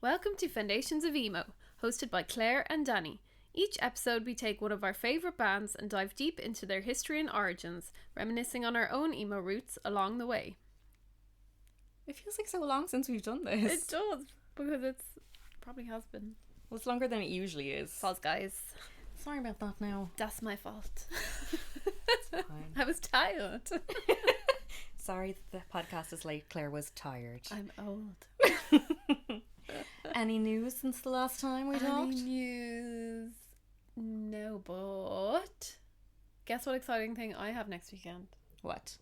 Welcome to Foundations of Emo, hosted by Claire and Dani. Each episode we take one of our favourite bands and dive deep into their history and origins, reminiscing on our own emo roots along the way. It feels like so long since we've done this. It does, because it's probably has been. Well, it's longer than it usually is. False guys. Sorry about that now. That's my fault. It's fine. I was tired. Sorry that the podcast is late. Claire was tired. I'm old. Any news since the last time we talked? Any news? No, but guess what exciting thing I have next weekend? What?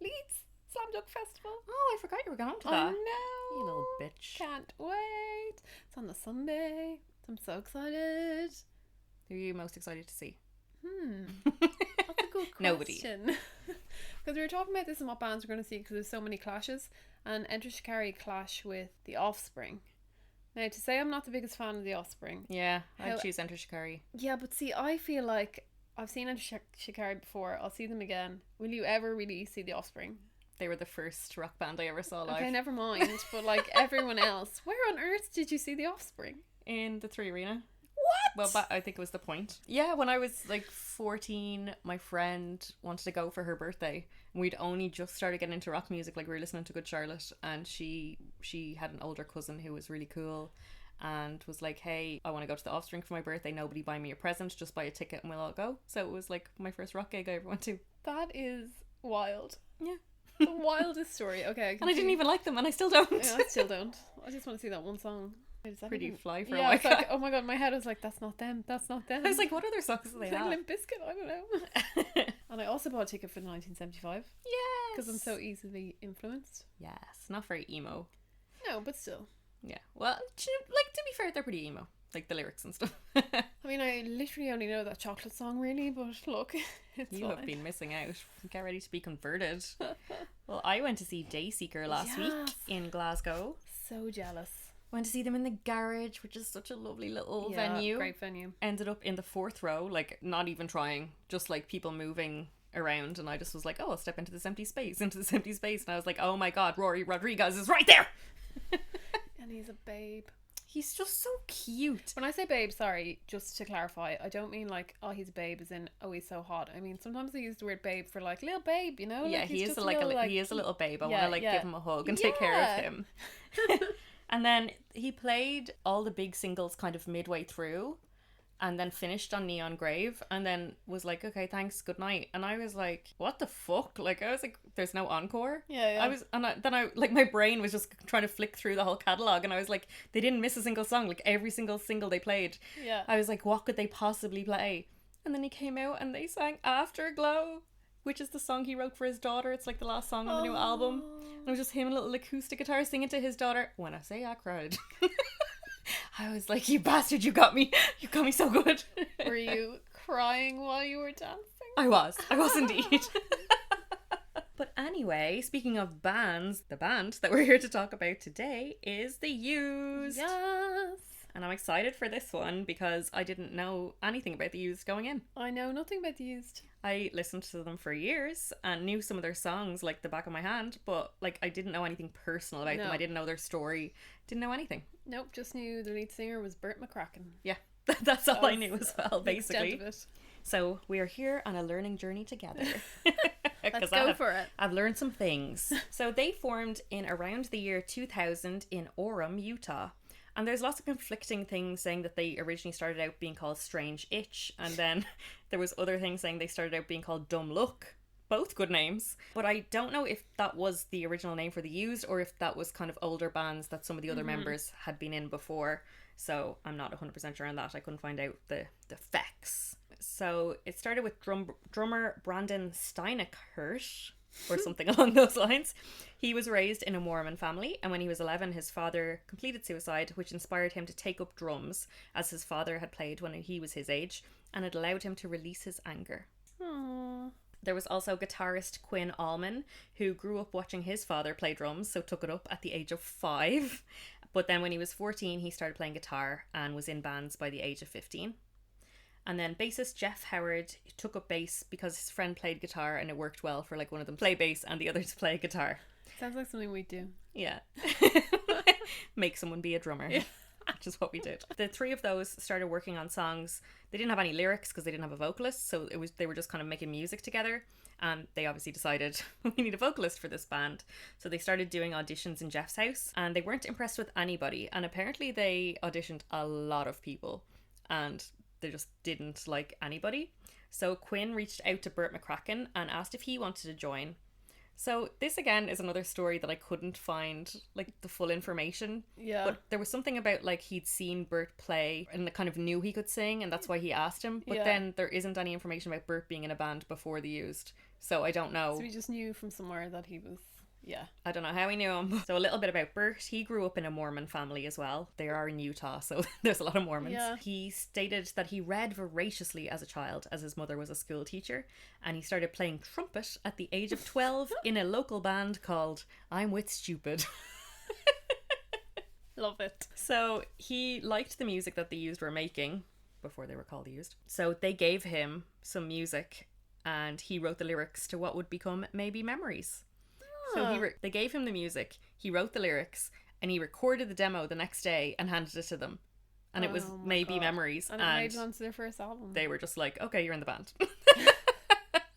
Leeds Slam Dunk Festival. Oh, I forgot you were going to that. I know. You little bitch. Can't wait. It's on the Sunday. I'm so excited. Who are you most excited to see? That's a good question. Nobody. Because we were talking about this and what bands we're going to see because there's so many clashes. And Enter Shikari clash with The Offspring. Now, to say I'm not the biggest fan of The Offspring. Yeah, I'd choose Enter Shikari. Yeah, but see, I feel like I've seen Enter Shikari before. I'll see them again. Will you ever really see The Offspring? They were the first rock band I ever saw live. Okay, never mind. But like everyone else, where on earth did you see The Offspring? In the 3 Arena. What? Well, I think it was the point. Yeah, when I was like 14, my friend wanted to go for her birthday. We'd only just started getting into rock music, like we were listening to Good Charlotte, and she had an older cousin who was really cool and was like, hey, I want to go to The Offspring for my birthday. Nobody buy me a present, just buy a ticket and we'll all go. So it was like my first rock gig I ever went to. That is wild. Yeah. The wildest story. Okay. And I didn't even like them, and I still don't. Yeah, I still don't. I just want to see that one song. Pretty fly for yeah, a while. it's like, oh my god, my head was like, that's not them. That's not them. I was like, what other songs do they It's like have? Limp Bizkit, I don't know. And I also bought a ticket for the 1975. Yes. Because I'm so easily influenced. Yes, not very emo. No, but still. Yeah. Well, like, to be fair, they're pretty emo. Like the lyrics and stuff. I mean, I literally only know that chocolate song, really, but look, it's You fine. have been missing out. Get ready to be converted. Well, I went to see Dayseeker last week in Glasgow. So jealous. Went to see them in the Garage, which is such a lovely little venue. Great venue. Ended up in the 4th row, like not even trying, just like people moving around, and I just was like, oh, I'll step into this empty space, and I was like, oh my god, Rory Rodriguez is right there. And he's a babe. He's just so cute. When I say babe, sorry, just to clarify, I don't mean like, oh, he's a babe as in, oh, he's so hot. I mean, sometimes they use the word babe for like, little babe, you know? Yeah, like, he is just he is a little babe. I want to give him a hug and take care of him. And then he played all the big singles kind of midway through, and then finished on Neon Grave, and then was like, okay, thanks, good night. And I was like, what the fuck? Like, I was like, there's no encore? Yeah. Then I like, my brain was just trying to flick through the whole catalogue, and I was like, they didn't miss a single song. Like, every single single they played. Yeah. I was like, what could they possibly play? And then he came out and they sang Afterglow, which is the song he wrote for his daughter. It's like the last song on the new album. And it was just him and a little acoustic guitar singing to his daughter. When I say I cried. I was like, you bastard, you got me so good. Were you crying while you were dancing? I was indeed. But anyway, speaking of bands, the band that we're here to talk about today is The Used. Yes. And I'm excited for this one because I didn't know anything about The Used going in. I know nothing about The Used. I listened to them for years and knew some of their songs like the back of my hand, but like I didn't know anything personal about them. I didn't know their story. Didn't know anything. Nope, just knew the lead singer was Burt McCracken. Yeah, that's all I knew as well, basically. The extent of it. So we are here on a learning journey together. Let's go for it. I've learned some things. So they formed in around the year 2000 in Orem, Utah. And there's lots of conflicting things saying that they originally started out being called Strange Itch, and then there was other things saying they started out being called Dumb Luck. Both good names. But I don't know if that was the original name for The Used or if that was kind of older bands that some of the other members had been in before. So I'm not 100% sure on that. I couldn't find out the facts. So it started with drummer Brandon Steinekirch, or something along those lines. He was raised in a Mormon family, and when he was 11, his father completed suicide, which inspired him to take up drums, as his father had played when he was his age, and it allowed him to release his anger. Aww. There was also guitarist Quinn Allman, who grew up watching his father play drums, so took it up at the age of 5. But then when he was 14, he started playing guitar and was in bands by the age of 15. And then bassist Jeff Howard took up bass because his friend played guitar and it worked well for like one of them to play bass and the other to play guitar. Sounds like something we do. Yeah. Make someone be a drummer. Yeah. Which is what we did. The three of those started working on songs. They didn't have any lyrics because they didn't have a vocalist, so they were just kind of making music together. And they obviously decided we need a vocalist for this band. So they started doing auditions in Jeff's house, and they weren't impressed with anybody. And apparently they auditioned a lot of people, and they just didn't like anybody. So Quinn reached out to Burt McCracken and asked if he wanted to join. So this again is another story that I couldn't find like the full information. Yeah. But there was something about like he'd seen Bert play and kind of knew he could sing, and that's why he asked him. But then there isn't any information about Bert being in a band before The Used. So I don't know. So we just knew from somewhere that he was, yeah. I don't know how he knew him. So a little bit about Bert. He grew up in a Mormon family as well. They are in Utah, so there's a lot of Mormons. Yeah. He stated that he read voraciously as a child, as his mother was a school teacher, and he started playing trumpet at the age of 12 in a local band called I'm With Stupid. Love it. So he liked the music that The Used were making before they were called The Used. So they gave him some music, and he wrote the lyrics to what would become Maybe Memories. So they gave him the music, he wrote the lyrics, and he recorded the demo the next day and handed it to them. And it was Maybe Memories. And it made it onto their first album. They were just like, okay, you're in the band.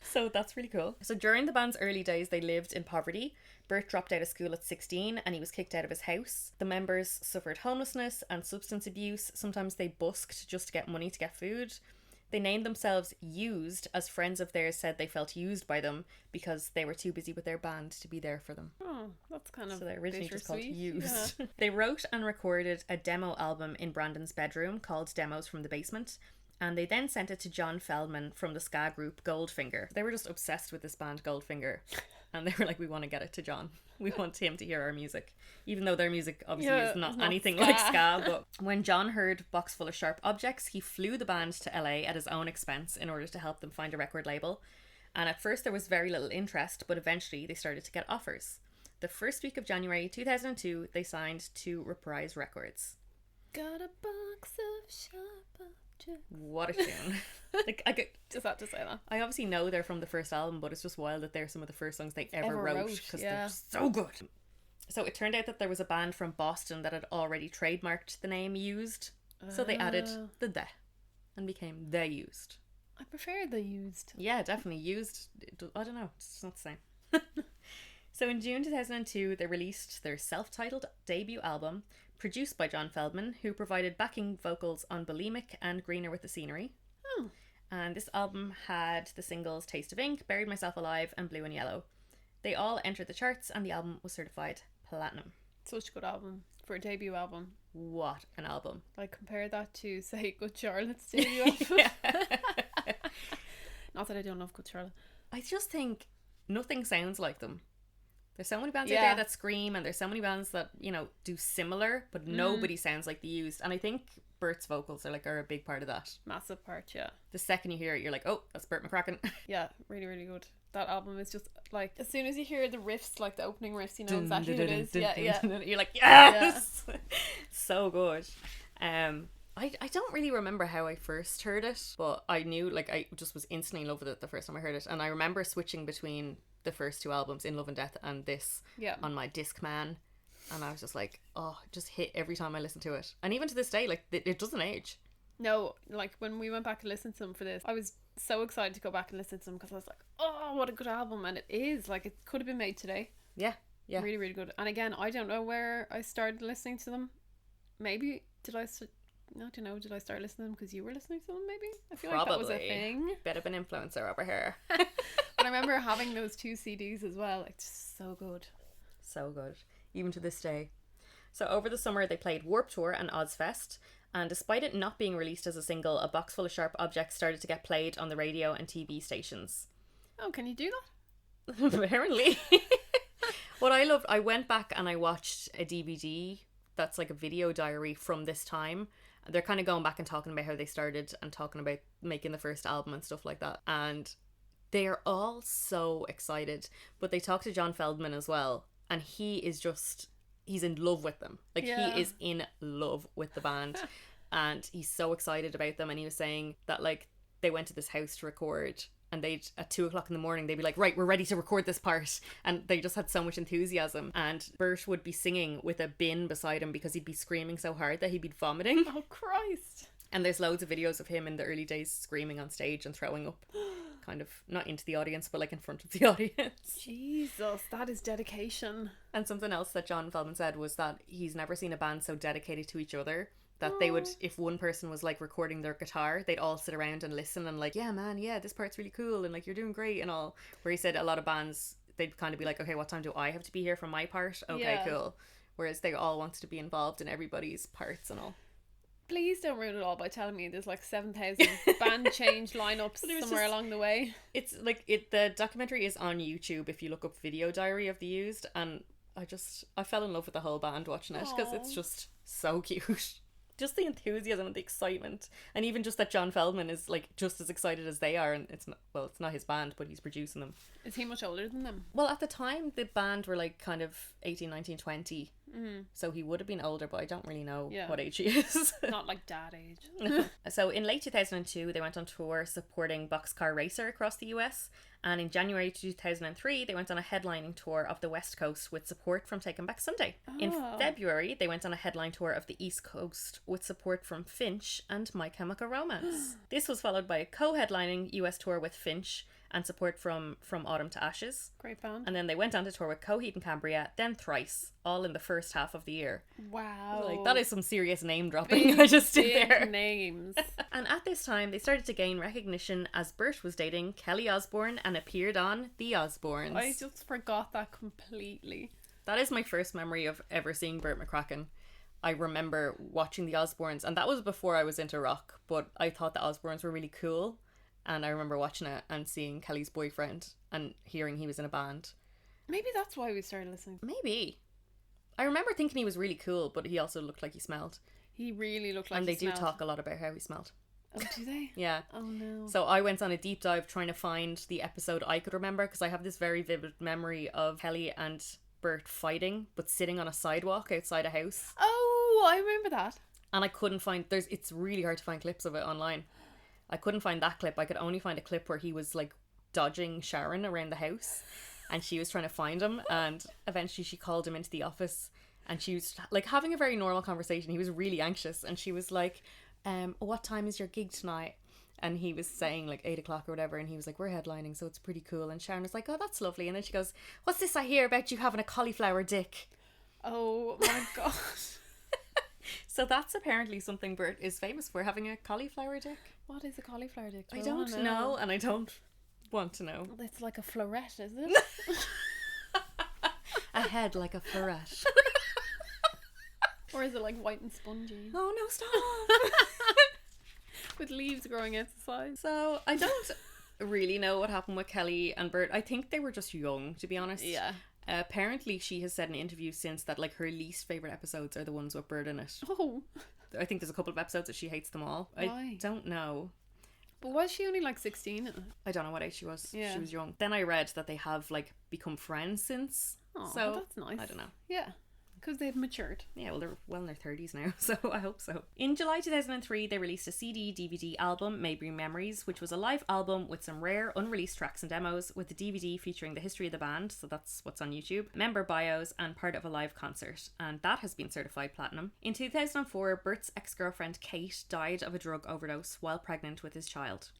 So that's really cool. So during the band's early days, they lived in poverty. Bert dropped out of school at 16 and he was kicked out of his house. The members suffered homelessness and substance abuse. Sometimes they busked just to get money to get food. They named themselves Used, as friends of theirs said they felt used by them because they were too busy with their band to be there for them. Oh, that's kind of So they're originally just called Used. Yeah. They wrote and recorded a demo album in Brandon's bedroom called Demos from the Basement, and they then sent it to John Feldman from the ska group Goldfinger. They were just obsessed with this band Goldfinger, and they were like, we want to get it to John. We want him to hear our music. Even though their music obviously is not anything like ska. But when John heard Box Full of Sharp Objects, he flew the band to LA at his own expense in order to help them find a record label. And at first there was very little interest, but eventually they started to get offers. The first week of January 2002, they signed to Reprise Records. Got a box of sharp objects. What a tune. Just had to say that. I obviously know they're from the first album, but it's just wild that they're some of the first songs they ever wrote because they're so good. So it turned out that there was a band from Boston that had already trademarked the name Used, so they added the and became The Used. I prefer The Used. Yeah, definitely. Used, I don't know, it's not the same. So in June 2002 they released their self-titled debut album, produced by John Feldman, who provided backing vocals on Bulimic and Greener with the Scenery. Oh. And this album had the singles Taste of Ink, Buried Myself Alive and Blue and Yellow. They all entered the charts and the album was certified platinum. Such a good album for a debut album. What an album. Like, compare that to, say, Good Charlotte's debut album. Not that I don't love Good Charlotte. I just think nothing sounds like them. There's so many bands out there that scream, and there's so many bands that, you know, do similar, but nobody sounds like The Used. And I think Bert's vocals are a big part of that. Massive part, yeah. The second you hear it, you're like, oh, that's Bert McCracken. Yeah, really, really good. That album is just, like, as soon as you hear the riffs, like the opening riffs, you know exactly who it is. Yeah. You're like, yes! Yeah. So good. I don't really remember how I first heard it, but I knew, like, I just was instantly in love with it the first time I heard it. And I remember switching between the first two albums, In Love and Death and this, on my Discman. And I was just like, oh, it just hit every time I listened to it. And even to this day, like, it doesn't age. No, like, when we went back and listened to them for this, I was so excited to go back and listen to them because I was like, oh, what a good album. And it is, like, it could have been made today. Yeah. Really, really good. And again, I don't know where I started listening to them. Maybe, I don't know, did I start listening to them because you were listening to them, maybe? I feel like that was a thing. Bit of an influencer over here. But I remember having those 2 CDs as well. Like, just so good. So good. Even to this day. So over the summer they played Warped Tour and Ozfest, and despite it not being released as a single, A Box Full of Sharp Objects started to get played on the radio and TV stations. Oh, can you do that? Apparently. What I loved, I went back and I watched a DVD that's like a video diary from this time. They're kind of going back and talking about how they started and talking about making the first album and stuff like that. And they are all so excited. But they talk to John Feldman as well. And he's in love with them. Like, he is in love with the band. And he's so excited about them. And he was saying that, like, they went to this house to record and they'd at 2 o'clock in the morning they'd be like, right, we're ready to record this part, and they just had so much enthusiasm. And Bert would be singing with a bin beside him because he'd be screaming so hard that he'd be vomiting. Oh Christ. And there's loads of videos of him in the early days screaming on stage and throwing up, kind of not into the audience but like in front of the audience. Jesus, that is dedication. And something else that John Feldman said was that he's never seen a band so dedicated to each other, that they would, if one person was like recording their guitar, they'd all sit around and listen and like, yeah man, yeah, this part's really cool and like you're doing great and all. Where he said a lot of bands, they'd kind of be like, okay, what time do I have to be here for my part? Okay, Yeah. cool. Whereas they all wanted to be involved in everybody's parts and all. Please don't ruin it all by telling me there's like 7,000 band change lineups somewhere along the way. It's like the documentary is on YouTube if you look up Video Diary of the Used, and I fell in love with the whole band watching it because it's just so cute. Just the enthusiasm and the excitement, and even just that John Feldman is like just as excited as they are, and it's not his band, but he's producing them. Is he much older than them? Well, at the time the band were like kind of 18, 19, 20, so he would have been older, but I don't really know what age he is. Not like dad age. So in late 2002 they went on tour supporting Boxcar Racer across the US, and in January 2003 they went on a headlining tour of the West Coast with support from Taking Back Sunday. In February they went on a headline tour of the East Coast with support from Finch and My Chemical Romance. This was followed by a co-headlining US tour with Finch and support from Autumn to Ashes. Great band. And then they went on to tour with Coheed and Cambria, then Thrice, all in the first half of the year. Wow. Like, that is some serious name dropping I just did there. Names. And at this time, they started to gain recognition as Bert was dating Kelly Osbourne and appeared on The Osbournes. I just forgot that completely. That is my first memory of ever seeing Bert McCracken. I remember watching The Osbournes, and that was before I was into rock, but I thought the Osbournes were really cool. And I remember watching it and seeing Kelly's boyfriend and hearing he was in a band. Maybe that's why we started listening. Maybe. I remember thinking he was really cool, but he also looked like he smelled. He really looked like and he they do smelled. talk a lot about how he smelled. Oh, do they? Yeah. Oh no. So I went on a deep dive trying to find the episode I could remember, because I have this very vivid memory of Kelly and Bert fighting, but sitting on a sidewalk outside a house. Oh, I remember that. And I couldn't find... It's really hard to find clips of it online. I couldn't find that clip. I could only find a clip where he was like dodging Sharon around the house and she was trying to find him, and eventually she called him into the office and she was like having a very normal conversation. He was really anxious and she was like, what time is your gig tonight? And he was saying like 8 o'clock or whatever, and he was like, we're headlining, so it's pretty cool. And Sharon was like, oh, that's lovely. And then she goes, what's this I hear about you having a cauliflower dick? Oh my god. So that's apparently something Bert is famous for, having a cauliflower dick. What is a cauliflower dick? I don't know, and I don't want to know. It's like a floret, is it? A head like a floret. Or is it like white and spongy? Oh no, stop! With leaves growing out the sides. So I don't really know what happened with Kelly and Bert. I think they were just young, to be honest. Yeah. Apparently she has said in interviews since that like her least favourite episodes are the ones with Bert in it. Oh. I think there's a couple of episodes that she hates them all. Why? I don't know. But was she only like 16 in it? I don't know what age she was. Yeah. She was young. Then I read that they have like become friends since. Oh, so well, that's nice. I don't know. Yeah. Because they've matured. Yeah, well, they're well in their 30s now, so I hope so. In July 2003, they released a CD-DVD album, Maybe Memories, which was a live album with some rare, unreleased tracks and demos, with the DVD featuring the history of the band, so that's what's on YouTube, member bios, and part of a live concert, and that has been certified platinum. In 2004, Bert's ex-girlfriend Kate died of a drug overdose while pregnant with his child.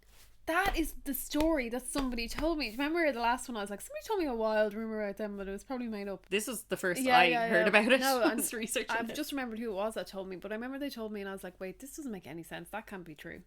That is the story that somebody told me. Remember the last one? I was like, somebody told me a wild rumour about them, but it was probably made up. This was the first I heard about it. No, I was researching I've it. just remembered who it was that told me, but I remember they told me and I was like, wait, this doesn't make any sense. That can't be true.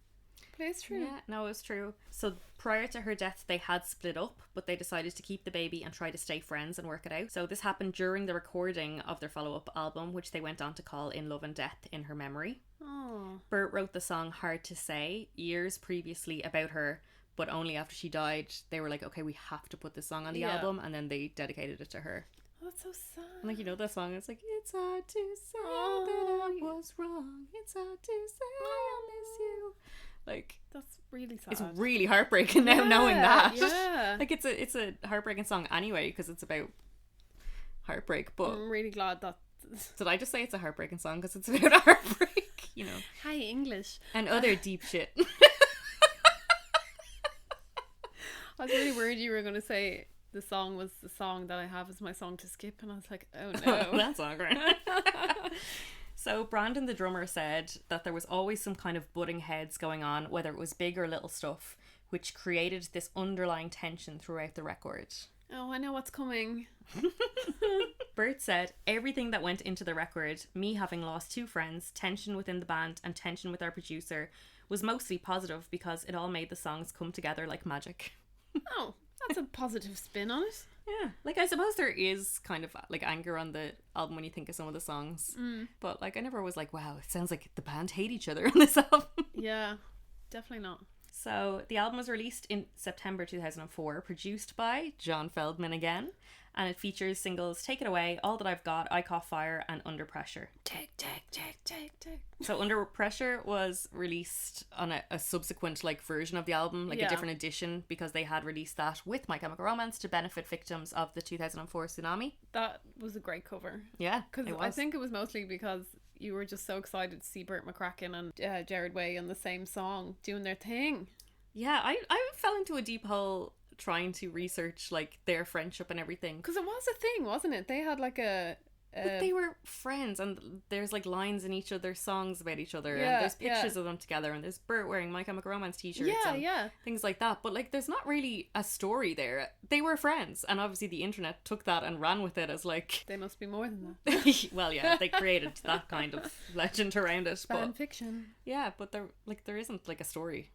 But it's true. Yeah, no, it's true. So prior to her death, they had split up, but they decided to keep the baby and try to stay friends and work it out. So this happened during the recording of their follow-up album, which they went on to call In Love and Death in her memory. Oh. Bert wrote the song Hard to Say years previously about her, but only after she died, they were like, okay, we have to put this song on the album, and then they dedicated it to her. Oh, that's so sad. And like, you know that song, it's like, it's hard to say that I was wrong, it's hard to say I miss you. Like, that's really sad. it's really heartbreaking now knowing that. Yeah. Like, it's a heartbreaking song anyway, because it's about heartbreak, but I'm really glad that... did I just say it's a heartbreaking song because it's about heartbreak? You know. Hi, English. And other deep shit. I was really worried you were going to say the song was the song that I have as my song to skip, and I was like, oh no. That's not great. So Brandon, the drummer, said that there was always some kind of butting heads going on, whether it was big or little stuff, which created this underlying tension throughout the record. Oh, I know what's coming. Bert said, everything that went into the record, me having lost 2 friends, tension within the band, and tension with our producer, was mostly positive because it all made the songs come together like magic. Oh, that's a positive spin on it. Yeah, like I suppose there is kind of like anger on the album when you think of some of the songs, but like I never was like, wow, it sounds like the band hate each other on this album. Yeah, definitely not. So the album was released in September 2004, produced by John Feldman again, and it features singles Take It Away, All That I've Got, I Cough Fire, and Under Pressure. Take. So Under Pressure was released on a subsequent like version of the album, like a different edition, because they had released that with My Chemical Romance to benefit victims of the 2004 tsunami. That was a great cover. Yeah, because I think it was mostly because you were just so excited to see Burt McCracken and Jared Way on the same song doing their thing. Yeah, I fell into a deep hole trying to research like their friendship and everything, because it was a thing, wasn't it? They had like but they were friends, and there's like lines in each of their songs about each other, and there's pictures of them together, and there's Bert wearing My Chemical Romance t-shirts and things like that, but like there's not really a story there. They were friends, and obviously the internet took that and ran with it as like they must be more than that. well, yeah, they created that kind of legend around it, fan fiction. Yeah, but there isn't like a story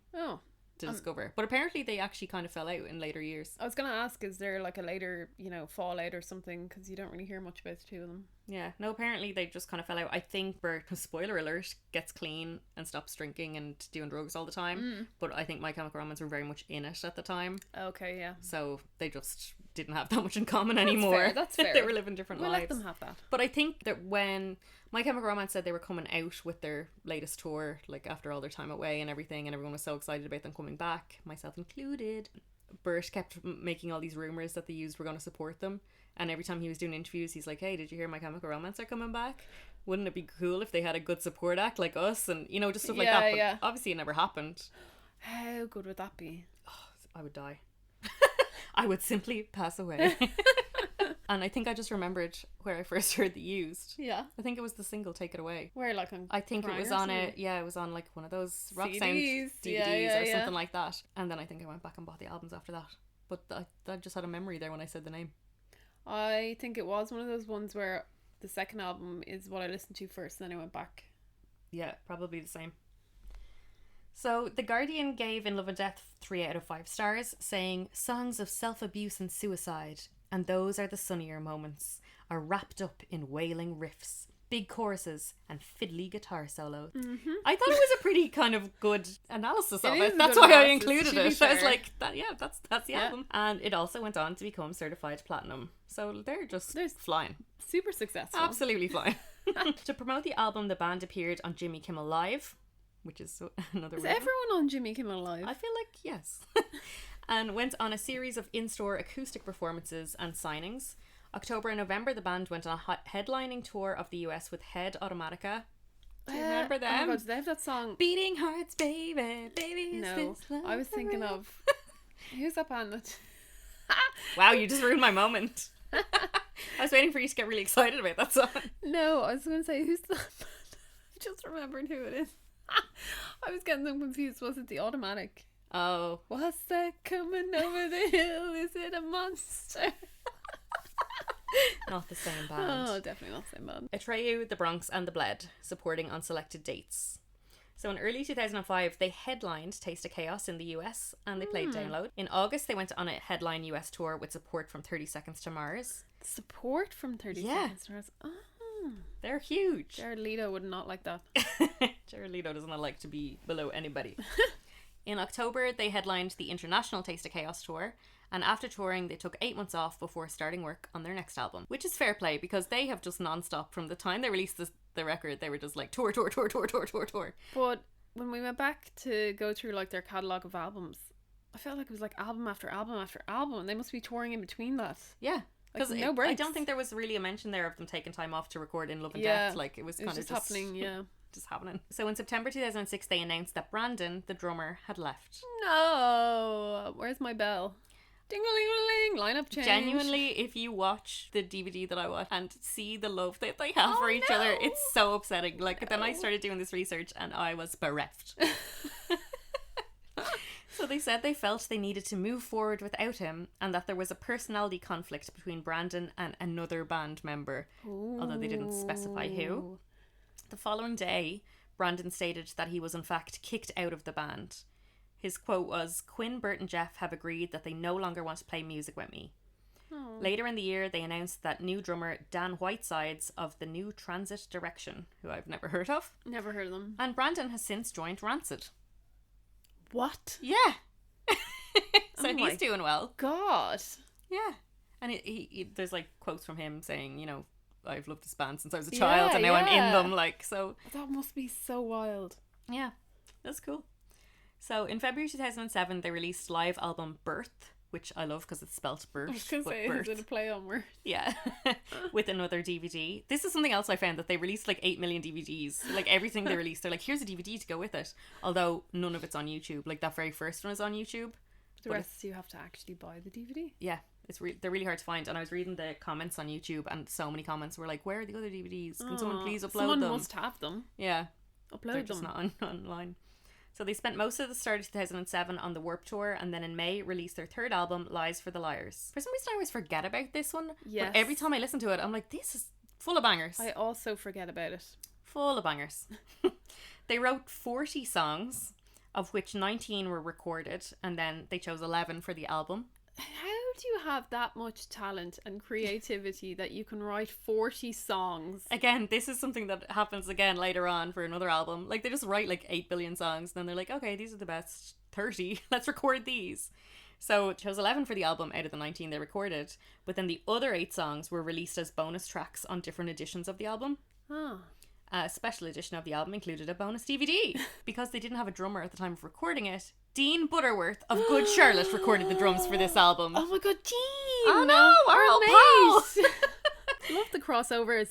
to discover. But apparently they actually kind of fell out in later years. I was going to ask, is there like a later, fallout or something? Because you don't really hear much about the two of them. Yeah, no, apparently they just kind of fell out. I think Bert, spoiler alert, gets clean and stops drinking and doing drugs all the time. But I think My Chemical Romance were very much in it at the time. Okay, yeah. So they just didn't have that much in common anymore. That's fair. They were living different lives. Let them have that. But I think that when My Chemical Romance said they were coming out with their latest tour, like after all their time away and everything, and everyone was so excited about them coming back, myself included, Bert kept making all these rumours that the Used were going to support them. And every time he was doing interviews, he's like, hey, did you hear My Chemical Romance are coming back? Wouldn't it be cool if they had a good support act like us? And, just stuff like that. But obviously it never happened. How good would that be? Oh, I would die. I would simply pass away. And I think I just remembered where I first heard The Used. Yeah. I think it was the single Take It Away. Where, like on I think it was on it. Yeah, it was on like one of those rock CDs. sound DVDs or something like that. And then I think I went back and bought the albums after that. But I just had a memory there when I said the name. I think it was one of those ones where the second album is what I listened to first, and then I went back. Yeah, probably the same. So The Guardian gave In Love and Death 3 out of 5 stars, saying, songs of self-abuse and suicide, and those are the sunnier moments, are wrapped up in wailing riffs, big choruses, and fiddly guitar solos. I thought it was a pretty kind of good analysis of it. That's why I included it. I was like, that's the album. And it also went on to become certified platinum. So they're just flying. Super successful. Absolutely flying. To promote the album, the band appeared on Jimmy Kimmel Live, which is another Is weird everyone on Jimmy Kimmel Live? I feel like yes. And went on a series of in-store acoustic performances and signings. October and November, the band went on a headlining tour of the US with Head Automatica. Do you remember them? Oh my god, do they have that song? Beating Hearts, baby, baby. No, I was thinking of who's that band that? Wow, you just ruined my moment. I was waiting for you to get really excited about that song. No, I was going to say who's that band? I just remembered who it is. I was getting them confused. Was it the Automatic? Oh. What's that coming over the hill? Is it a monster? Not the same band. Oh, definitely not the same band. Atreyu, The Bronx and The Bled, supporting on selected dates. So in early 2005, they headlined Taste of Chaos in the US, and they played Download. In August, they went on a headline US tour with support from 30 Seconds to Mars. Support from 30 Seconds to Mars? Oh. They're huge. Jared Leto would not like that. Jared Leto does not like to be below anybody. In October, they headlined the International Taste of Chaos tour, and after touring, they took 8 months off before starting work on their next album, which is fair play because they have just non-stop from the time they released the record. They were just like tour. But when we went back to go through like their catalogue of albums, I felt like it was like album after album after album, and they must be touring in between that. Yeah. Because like, no breaks. I don't think there was really a mention there of them taking time off to record In Love and Death. Like it was kind of just happening, just happening. So in September 2006, they announced that Brandon, the drummer, had left. No, where's my bell? Ding-a-ling-a-ling, lineup change. Genuinely, if you watch the DVD that I watch and see the love that they have for each other, it's so upsetting. Like, then I started doing this research and I was bereft. So they said they felt they needed to move forward without him and that there was a personality conflict between Brandon and another band member, although they didn't specify who. The following day, Brandon stated that he was in fact kicked out of the band. His quote was, "Quinn, Bert and Jeff have agreed that they no longer want to play music with me." Later in the year, they announced that new drummer Dan Whitesides of the New Transit Direction, who I've never heard of. Never heard of them. And Brandon has since joined Rancid. What? Yeah. So he's doing well. God. Yeah. And he there's like quotes from him saying, you know, I've loved this band since I was a child and now I'm in them, like, so. That must be so wild. Yeah. That's cool. So in February 2007, they released live album Birth, which I love because it's spelt Bert. I was going to say, is it a play on word? Yeah. With another DVD. This is something else I found, that they released like 8 million DVDs. Like everything they released, they're like, here's a DVD to go with it. Although none of it's on YouTube. Like that very first one is on YouTube. The rest you have to actually buy the DVD. Yeah. They're really hard to find. And I was reading the comments on YouTube and so many comments were like, where are the other DVDs? Can someone please upload them? Someone must have them. Yeah. Upload They're them. just not online. So they spent most of the start of 2007 on the Warped Tour, and then in May released their third album, Lies for the Liars. For some reason I always forget about this one. Yes. But every time I listen to it, I'm like, this is full of bangers. I also forget about it. Full of bangers. They wrote 40 songs, of which 19 were recorded, and then they chose 11 for the album. How do you have that much talent and creativity that you can write 40 songs? Again, this is something that happens again later on for another album. Like, they just write like 8 billion songs, and then they're like, okay, these are the best 30. Let's record these. So it chose 11 for the album out of the 19 they recorded, but then the other 8 songs were released as bonus tracks on different editions of the album. Oh. A special edition of the album included a bonus DVD. Because they didn't have a drummer at the time of recording it, Dean Butterworth of Good Charlotte recorded the drums for this album. Oh my god, Dean! Oh no, our old pal! Love the crossovers.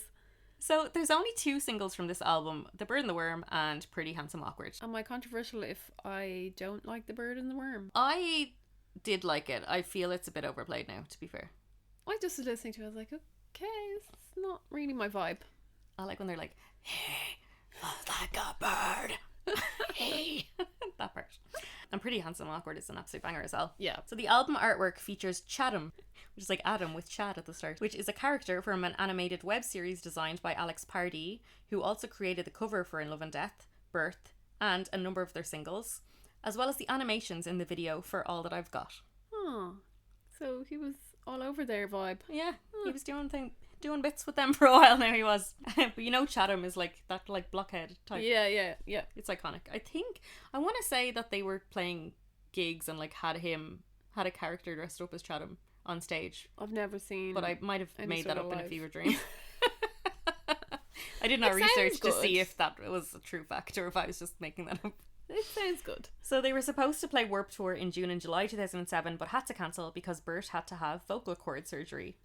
So there's only 2 singles from this album, The Bird and the Worm and Pretty Handsome Awkward. Am I controversial if I don't like The Bird and the Worm? I did like it. I feel it's a bit overplayed now, to be fair. I just was listening to it, I was like, okay, it's not really my vibe. I like when they're like, hey, flies like a bird. Hey. That part. And Pretty Handsome Awkward is an absolute banger as well. Yeah. So the album artwork features Chatham, which is like Adam with Chad at the start, which is a character from an animated web series designed by Alex Pardee, who also created the cover for In Love and Death, Birth, and a number of their singles, as well as the animations in the video for All That I've Got. Oh, so he was all over their vibe. Yeah, he was doing bits with them for a while now, he was. But you know, Chatham is like that, like blockhead type. Yeah. It's iconic. I want to say that they were playing gigs and like had a character dressed up as Chatham on stage. I've never seen. But I might have made that up in a live. fever dream. I did not research to see if that was a true fact or if I was just making that up. It sounds good. So they were supposed to play Warped Tour in June and July 2007, but had to cancel because Bert had to have vocal cord surgery.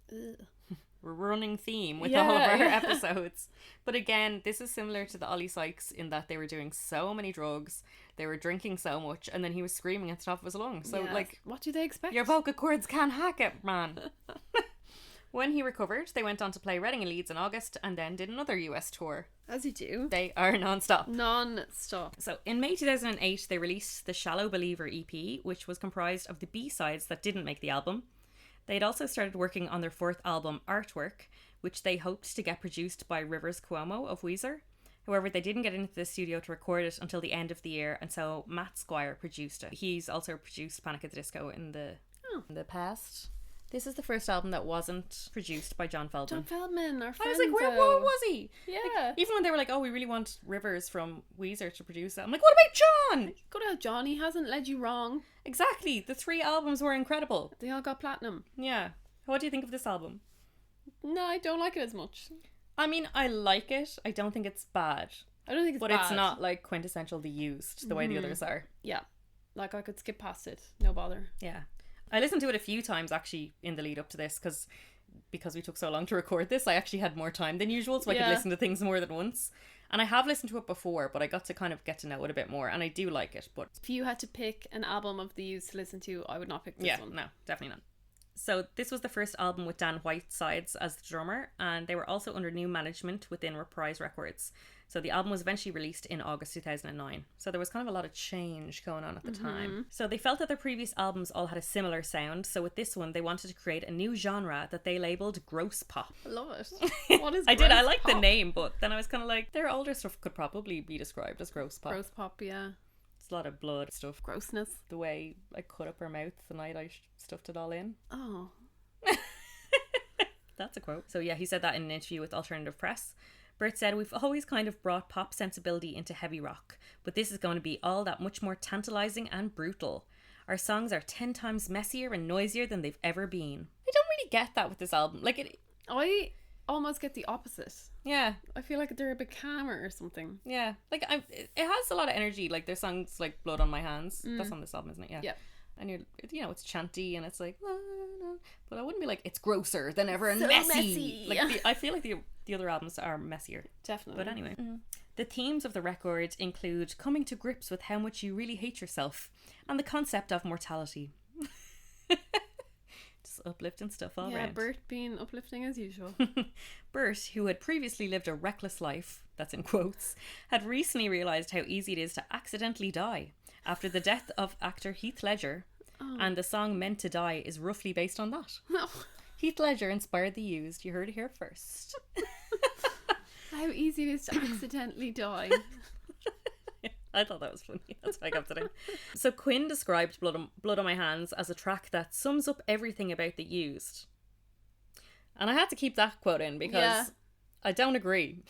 Running theme with all of our episodes. But again, this is similar to the Ollie Sykes in that they were doing so many drugs, they were drinking so much, and then he was screaming at the top of his lungs. So like, what do they expect? Your vocal cords can't hack it, man. When he recovered, they went on to play Reading and Leeds in August and then did another US tour. As you do. They are non-stop. Non-stop. So in May 2008, they released the Shallow Believer EP, which was comprised of the B-sides that didn't make the album. They'd also started working on their 4th album, Artwork, which they hoped to get produced by Rivers Cuomo of Weezer. However, they didn't get into the studio to record it until the end of the year, and so Matt Squire produced it. He's also produced Panic at the Disco in the past. This is the first album that wasn't produced by John Feldman. John Feldman, our friend. I was like, where was he? Yeah. Like, even when they were like, oh, we really want Rivers from Weezer to produce it. I'm like, what about John? Good old John, he hasn't led you wrong. Exactly. The 3 albums were incredible. They all got platinum. Yeah. What do you think of this album? No, I don't like it as much. I mean, I like it. I don't think it's bad. I don't think it's bad. But it's not like quintessential The Used the way the others are. Yeah. Like I could skip past it. No bother. Yeah. I listened to it a few times actually in the lead up to this because we took so long to record this. I actually had more time than usual, so I could listen to things more than once. And I have listened to it before, but I got to kind of get to know it a bit more, and I do like it. But If you had to pick an album of the Used to listen to, I would not pick this one. no, definitely not. So this was the first album with Dan Whitesides as the drummer, and they were also under new management within Reprise Records. So the album was eventually released in August 2009. So there was kind of a lot of change going on at the time. So they felt that their previous albums all had a similar sound. So with this one, they wanted to create a new genre that they labelled gross pop. I love it. What is I did. I gross like the pop? name, but then I was kind of like, their older stuff could probably be described as gross pop. Gross pop, yeah. It's a lot of blood stuff. Grossness. The way I cut up her mouth the night I stuffed it all in. Oh. That's a quote. So yeah, he said that in an interview with Alternative Press. Bert said, "We've always kind of brought pop sensibility into heavy rock, but this is going to be all that much more tantalizing and brutal. Our songs are 10 times messier and noisier than they've ever been." I don't really get that with this album. Like it. I almost get the opposite. Yeah. I feel like they're a bit calmer or something. Yeah. Like it has a lot of energy. Like there's songs like "Blood on My Hands." That's on this album, isn't it? Yeah. Yeah. And it's chanty and it's like, "La, la," but I wouldn't be like it's grosser than ever and So messy. messy. Like I feel like the other albums are messier. Definitely. But anyway, the themes of the record include coming to grips with how much you really hate yourself and the concept of mortality. Just uplifting stuff all Yeah, around. Bert being uplifting as usual. Bert, who had previously lived a reckless life, that's in quotes, had recently realised how easy it is to accidentally die after the death of actor Heath Ledger, and the song Meant to Die is roughly based on that. No. Heath Ledger inspired the Used. You heard it here first. How easy it is to accidentally die. I thought that was funny. That's why I got today. So Quinn described Blood on My Hands as a track that sums up everything about the Used. And I had to keep that quote in because I don't agree.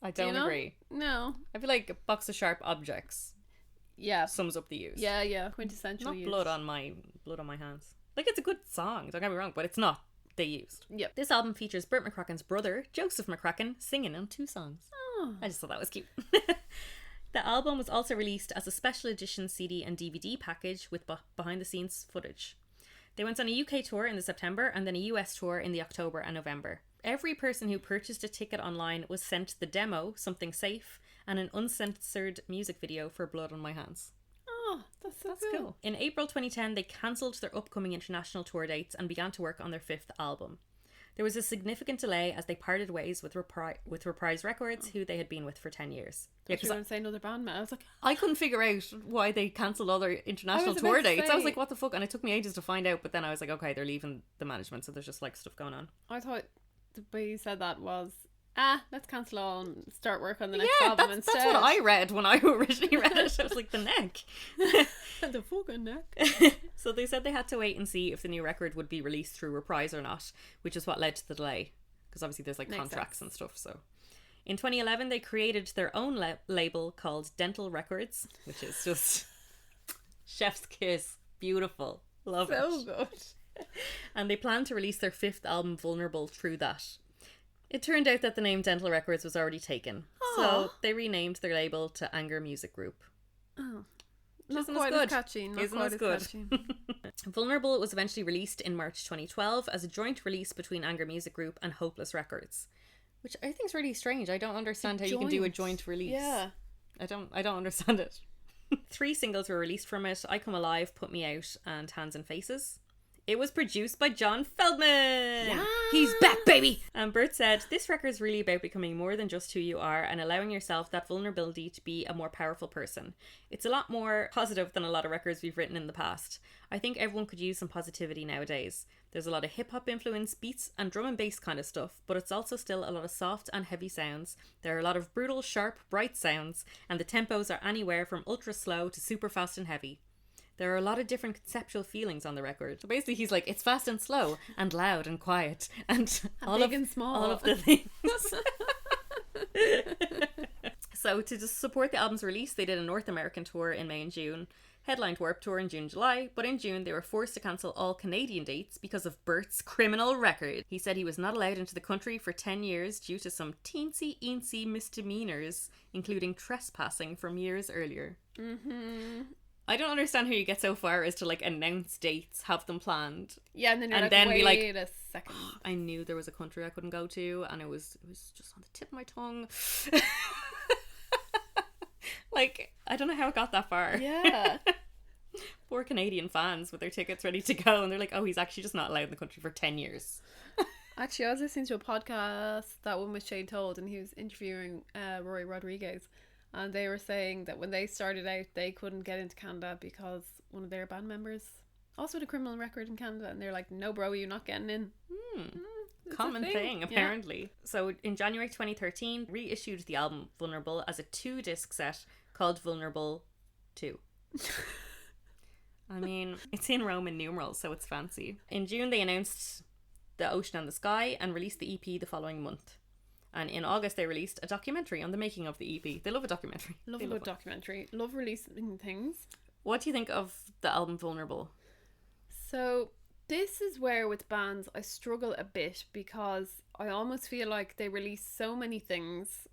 I don't agree. No. I feel like a box of sharp objects Yeah. sums up the Used. Yeah. Quintessential Not Used. blood on my hands. Like it's a good song, don't get me wrong, but it's not the Used. Yep. This album features Burt McCracken's brother, Joseph McCracken, singing on 2 songs. Oh. I just thought that was cute. The album was also released as a special edition CD and DVD package with behind the scenes footage. They went on a UK tour in the September and then a US tour in the October and November. Every person who purchased a ticket online was sent the demo, Something Safe, and an uncensored music video for Blood on My Hands. Oh, that's so Cool. In April 2010, they cancelled their upcoming international tour dates and began to work on their 5th album. There was a significant delay as they parted ways with Reprise Records, who they had been with for 10 years. Yeah, because I was going to say another band, man. I was like, I couldn't figure out why they cancelled all their international about tour to dates. I was say- like, what the fuck? And it took me ages to find out, but then I was like, okay, they're leaving the management, so there's just like stuff going on. I thought the way you said that was, let's cancel all and start work on the next Yeah, album that's instead. what I read when I originally read it. I was like, the neck. The fucking neck. So they said they had to wait and see if the new record would be released through Reprise or not, which is what led to the delay. Because obviously there's like Makes contracts sense. and stuff. So in 2011, they created their own label called Dental Records, which is just chef's kiss. Beautiful. Love So it. good. And they planned to release their 5th album, Vulnerable, through that. It turned out that the name Dental Records was already taken. So Aw. they renamed their label to Anger Music Group. Oh. Not Isn't this quite good? as catchy. Not Isn't quite this as good? catchy. Vulnerable was eventually released in March 2012 as a joint release between Anger Music Group and Hopeless Records, which I think is really strange. I don't understand how you can do a joint release. Yeah. I don't understand it. 3 singles were released from it: I Come Alive, Put Me Out, and Hands and Faces. It was produced by John Feldman. Yeah. He's back, baby. And Bert said, "This record is really about becoming more than just who you are and allowing yourself that vulnerability to be a more powerful person. It's a lot more positive than a lot of records we've written in the past. I think everyone could use some positivity nowadays. There's a lot of hip-hop influence, beats and drum and bass kind of stuff, but it's also still a lot of soft and heavy sounds. There are a lot of brutal, sharp, bright sounds, and the tempos are anywhere from ultra slow to super fast and heavy. There are a lot of different conceptual feelings on the record." So basically he's like, it's fast and slow and loud and quiet and big and small. all of the things. So to just support the album's release, they did a North American tour in May and June, headlined Warped Tour in June, July, but in June they were forced to cancel all Canadian dates because of Bert's criminal record. He said he was not allowed into the country for 10 years due to some teensy-eensy misdemeanors, including trespassing from years earlier. Mm-hmm. I don't understand how you get so far as to like announce dates, have them planned. Yeah, and then you're And like, then be like, wait a second. I knew there was a country I couldn't go to, and it was just on the tip of my tongue. Like, I don't know how it got that far. Yeah. Poor Canadian fans with their tickets ready to go, and they're like, oh, he's actually just not allowed in the country for 10 years. Actually, I was listening to a podcast, that one with Shane Told, and he was interviewing Roy Rodriguez, and they were saying that when they started out, they couldn't get into Canada because one of their band members also had a criminal record in Canada, and they're like, no bro, you're not getting in. It's Common a thing, Yeah. apparently. So in January 2013, reissued the album Vulnerable as a 2-disc set called Vulnerable 2. I mean, it's in Roman numerals, so it's fancy. In June, they announced The Ocean and the Sky and released the EP the following month. And in August, they released a documentary on the making of the EP. They love a documentary. Love They a love good documentary. Love releasing things. What do you think of the album Vulnerable? So this is where with bands I struggle a bit, because I almost feel like they release so many things,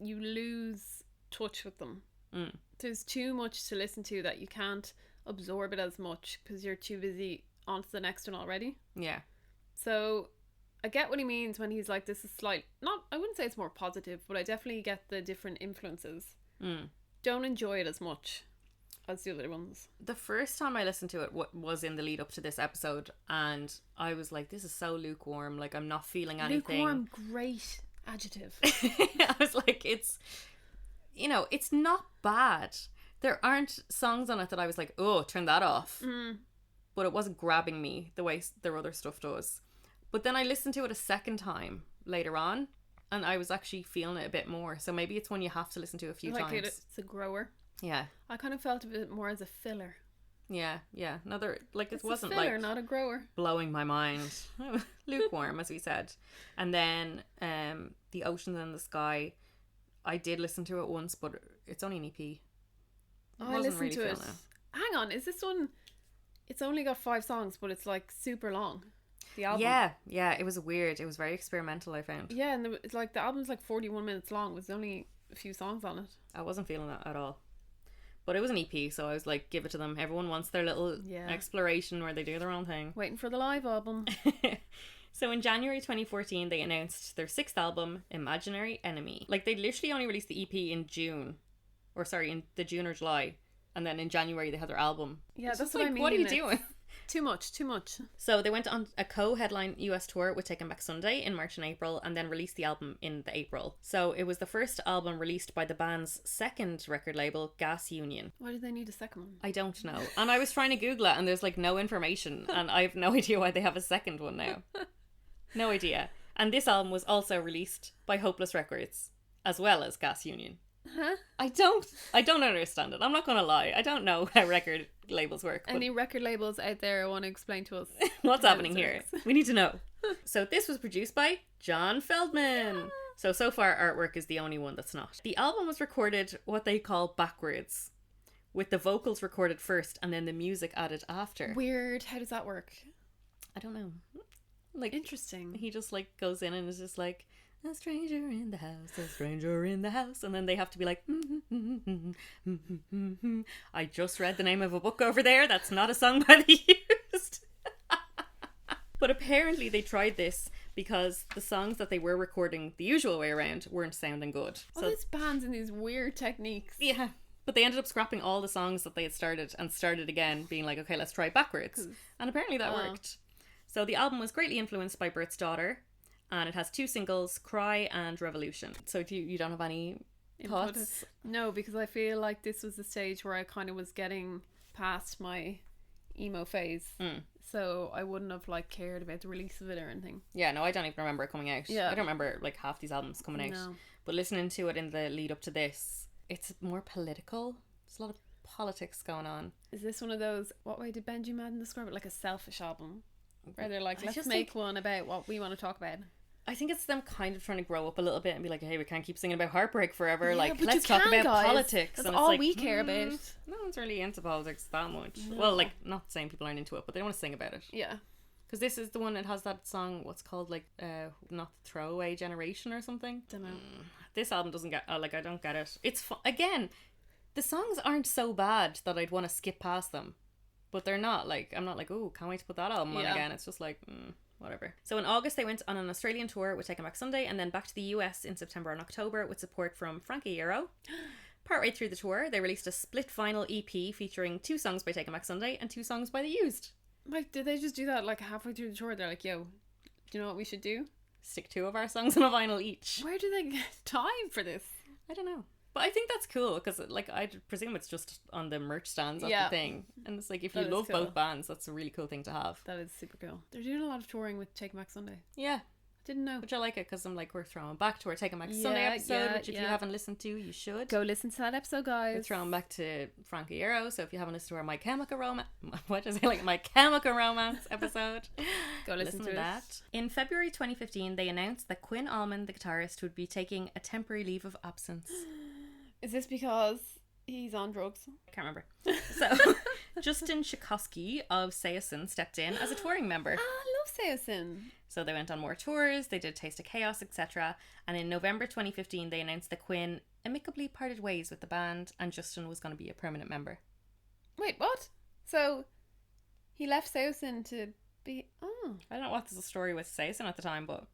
you lose touch with them. There's too much to listen to that you can't absorb it as much because you're too busy on to the next one already. Yeah. So I get what he means when he's like, this is slight, not, I wouldn't say it's more positive, but I definitely get the different influences. Don't enjoy it as much as the other ones. The first time I listened to it was in the lead up to this episode, and I was like, this is so lukewarm, like I'm not feeling anything. Lukewarm, great adjective. I was like, it's, you know, it's not bad. There aren't songs on it that I was like, oh, turn that off. But it wasn't grabbing me the way their other stuff does. But then I listened to it a second time later on, and I was actually feeling it a bit more. So maybe it's one you have to listen to a few times. It's a grower. Yeah. I kind of felt a bit more as a filler. Yeah. No, it wasn't a filler, like not a grower. blowing my mind. Lukewarm, as we said. And then The Ocean and the Sky, I did listen to it once, but it's only an EP. I listened to it. Hang on, is this one? It's only got 5 songs, but it's like super long. The album. Yeah. It was weird. It was very experimental, I found. Yeah, and it's like the album's like 41 minutes long. There's only a few songs on it. I wasn't feeling that at all. But it was an EP, so I was like, give it to them. Everyone wants their little exploration where they do their own thing. Waiting for the live album. So in January 2014, they announced their 6th album, Imaginary Enemy. Like, they literally only released the EP in June. Or sorry, in the June or July. And then in January, they had their album. Yeah, it's that's what I like, mean. What are you doing? Too much. So they went on a co-headline US tour with Taking Back Sunday in March and April, and then released the album in the April. So it was the first album released by the band's second record label, Gas Union. Why do they need a second one? I don't know. And I was trying to Google it, and there's like no information, and I have no idea why they have a second one now. No idea. And this album was also released by Hopeless Records, as well as Gas Union. Huh? I don't understand it. I'm not gonna lie. I don't know how record labels work. Any record labels out there want to explain to us what's happening here? We need to know. So this was produced by John Feldman. So far artwork is the only one that's not. The album was recorded what they call backwards, with the vocals recorded first and then the music added after. Weird. How does that work? I don't know. Like, interesting. He just like goes in and is just like, a stranger in the house, a stranger in the house, and then they have to be like, I just read the name of a book over there. That's not a song by The Used. But apparently they tried this because the songs that they were recording the usual way around weren't sounding good. So these bands and these weird techniques. Yeah. But they ended up scrapping all the songs that they had started and started again, being like, okay, let's try it backwards. And apparently that worked. So the album was greatly influenced by Bert's Daughter, and it has 2 singles, Cry and Revolution. So you don't have any thoughts? No, because I feel like this was the stage where I kind of was getting past my emo phase. So I wouldn't have like cared about the release of it or anything. Yeah, no, I don't even remember it coming out. Yeah. I don't remember like half these albums coming out. No. But listening to it in the lead up to this, it's more political. There's a lot of politics going on. Is this one of those, what way did Benji Madden describe it? Like a selfish album? Where they're like, let's make one about what we want to talk about. I think it's them kind of trying to grow up a little bit and be like, hey, we can't keep singing about heartbreak forever. Yeah, like, but let's talk about politics. That's and all it's like, we care about. No one's really into politics that much. No. Well, like, not saying people aren't into it, but they don't want to sing about it. Yeah. Because this is the one that has that song, what's called like, not Throwaway Generation or something. Don't know. This album doesn't get, I don't get it. It's again, The songs aren't so bad that I'd want to skip past them. But they're not like, I'm not like, oh, can't wait to put that album on again. It's just like, whatever. So in August, they went on an Australian tour with Take 'Em Back Sunday, and then back to the US in September and October with support from Frankie Euro. Partway through the tour, they released a split vinyl EP featuring 2 songs by Take 'Em Back Sunday and 2 songs by The Used. Like, did they just do that like halfway through the tour? They're like, yo, do you know what we should do? Stick 2 of our songs on a vinyl each. Where do they get time for this? I don't know. But I think that's cool because, like, I presume it's just on the merch stands at the thing. And it's like, if you love both bands, that's a really cool thing to have. That is super cool. They're doing a lot of touring with Take 'Em Back Sunday. Yeah. Didn't know. Which I like it because I'm like, we're throwing back to our Take 'Em Back Sunday episode, which if you haven't listened to, you should. Go listen to that episode, guys. We're throwing back to Frankie Euro, so if you haven't listened to our My Chemical Romance, what did I say, like My Chemical Romance episode, go listen to that. In February 2015, they announced that Quinn Allman, the guitarist, would be taking a temporary leave of absence. Is this because he's on drugs? I can't remember. So, Justin Tchaikovsky of Seosin stepped in as a touring member. I love Seosin. So they went on more tours, they did Taste of Chaos, etc. And in November 2015, they announced that Quinn amicably parted ways with the band and Justin was going to be a permanent member. Wait, what? So, he left Seosin to be... Oh. I don't know what the story was Seosin at the time, but...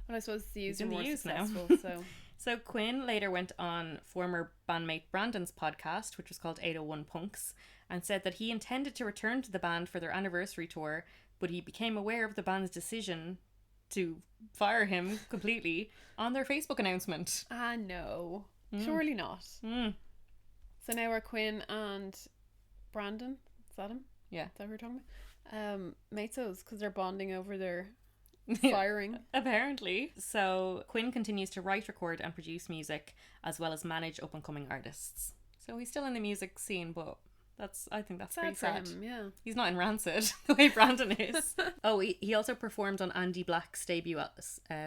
Well, I suppose the Used in the more Used successful, now. So... So Quinn later went on former bandmate Brandon's podcast, which was called 801 Punks, and said that he intended to return to the band for their anniversary tour, but he became aware of the band's decision to fire him completely on their Facebook announcement. Ah, no. Surely not. So now we're Quinn and Brandon. Is that him? Yeah. Is that who we're talking about? Matesos, because they're bonding over their... firing. Apparently. So Quinn continues to write, record and produce music as well as manage up and coming artists. So he's still in the music scene, but I think that's pretty sad. For him, yeah. He's not in Rancid the way Brandon is. Oh, he also performed on Andy Black's debut